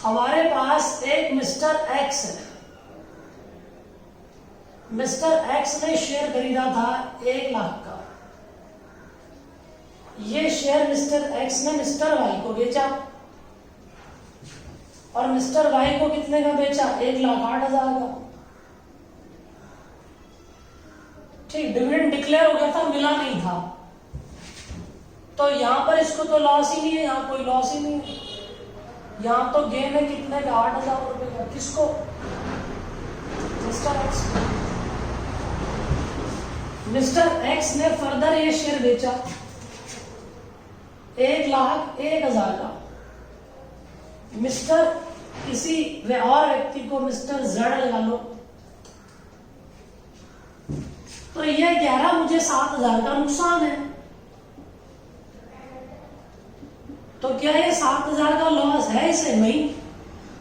हमारे पास एक मिस्टर एक्स है, मिस्टर एक्स ने शेयर खरीदा था 1 लाख का। ये शेयर मिस्टर एक्स ने मिस्टर वाई को बेचा, और मिस्टर वाई को कितने का बेचा? 1,08,000 का। ठीक, डिविडेंड डिक्लेयर हो गया था, मिला नहीं था, तो यहां पर इसको तो लॉस ही नहीं है, यहां कोई लॉस ही नहीं है, यहां तो गेन है कितने का? 8,000 रुपए का। किसको? Mister x. मिस्टर एक्स ने फर्दर ये शेयर बेचा 1,01,000 का। मिस्टर किसी और व्यक्ति को मिस्टर जेड लगा लो, तो ये 11 मुझे 7,000 का नुकसान है, तो क्या ये 7,000 का लॉस है इसे? नहीं,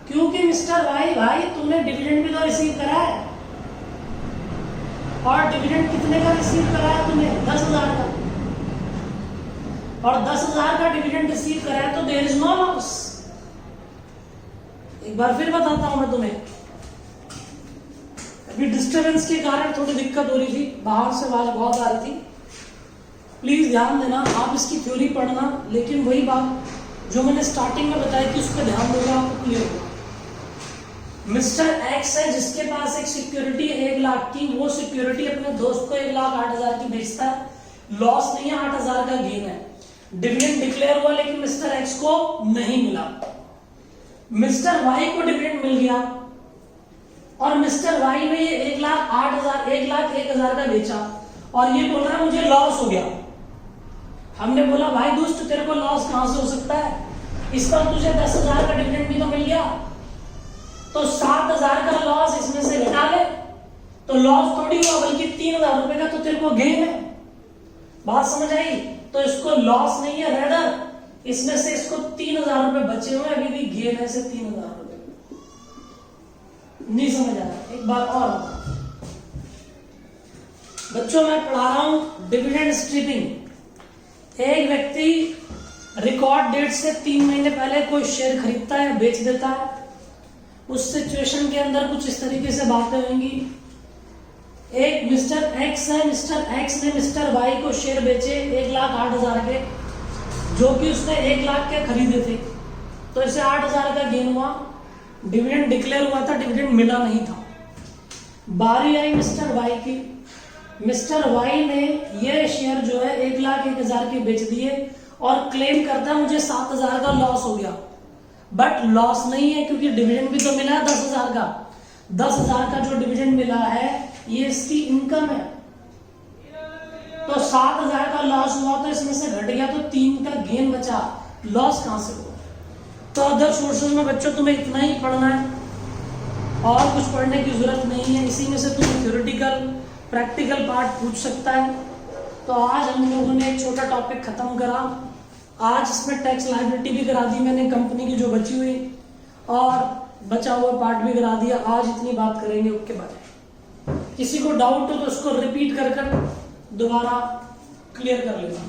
क्योंकि मिस्टर वाई, भाई तुमने डिविडेंड भी तो रिसीव करा है, और डिविडेंड कितने का रिसीव करा है तुमने? 10,000 का, और 10,000 का डिविडेंड रिसीव करा है, तो देयर इज नो लॉस। एक बार फिर बताता हूं मैं तुम्हें, अभी डिस्टर्बेंस के कारण थोड़ी दिक्कत हो रही थी, बाहर से आवाज बहुत आ रही थी, प्लीज ध्यान देना। आप इसकी थ्योरी पढ़ना, लेकिन वही बात जो मैंने स्टार्टिंग में बताई थी उस पर ध्यान दोगे, आपको क्लियर होगा। मिस्टर एक्स है जिसके पास एक सिक्योरिटी है 1 लाख की, वो सिक्योरिटी अपने दोस्त को 1,08,000 की बेचता है, लॉस नहीं है, 8,000 का गेन है। डिविडेंड डिक्लेयर हुआ, लेकिन मिस्टर एक्स को नहीं मिला। मिस्टर वाई को डिविडेंड मिल गया, और मिस्टर वाई ने ये 1,08,000, 1,01,000 का बेचा, और ये बोल रहा है मुझे लॉस हो गया। हमने बोला भाई दोस्त तेरे को लॉस कहां से हो सकता है, इस पर तुझे 10,000 का डिविडेंड भी तो मिल गया, तो 7,000 का लॉस इसमें से घटा ले, तो लॉस थोड़ी हुआ, बल्कि 3,000 रुपए का तो तेरे को गेन है। बात समझ आई? तो इसको लॉस नहीं है, रेदर इसमें से इसको 3,000 रुपए बचे हुए, अभी भी गेन है से 3,000 रुपए। नहीं समझ आ रहा? एक बार और बच्चों, मैं पढ़ा रहा हूं डिविडेंड स्ट्रिपिंग। एक व्यक्ति रिकॉर्ड डेट से 3 महीने पहले कोई शेयर खरीदता है, बेच देता है। उस सिचुएशन के अंदर कुछ इस तरीके से बातें होंगी। एक मिस्टर एक्स है, मिस्टर एक्स ने मिस्टर वाई को शेयर बेचे 1,08,000 के, जो कि उसने 1 लाख के खरीदे थे, तो इसे 8,000 का गेन हुआ। डिविडेंड डिक्लेयर हुआ था, डिविडेंड मिला नहीं था। बारी आई मिस्टर वाई की। मिस्टर वाई ने ये शेयर जो है 1,01,000 के बेच दिए, और क्लेम करता है मुझे 7,000 का लॉस हो गया, बट लॉस नहीं है, क्योंकि डिविडेंड भी तो मिला है 10,000 का। 10,000 का जो डिविडेंड मिला है ये इसकी इनकम है, तो 7,000 का लॉस हुआ तो इसमें से घट गया तो 3 का गेन बचा, लॉस कहां से हुआ? तो अदर सोर्सेज में बच्चों तुम्हें इतना ही पढ़ना है और कुछ पढ़ने की जरूरत नहीं है। इसी में से तुम्हें थ्योरेटिकल प्रैक्टिकल पार्ट पूछ सकता है। तो आज हम लोगों ने एक छोटा टॉपिक खत्म करा। आज इसमें टैक्स लायबिलिटी भी करा दी मैंने कंपनी की जो बची हुई, और बचा हुआ पार्ट भी करा दिया। आज इतनी बात करेंगे उसके बारे में। किसी को डाउट हो तो उसको रिपीट कर दोबारा क्लियर कर लेना।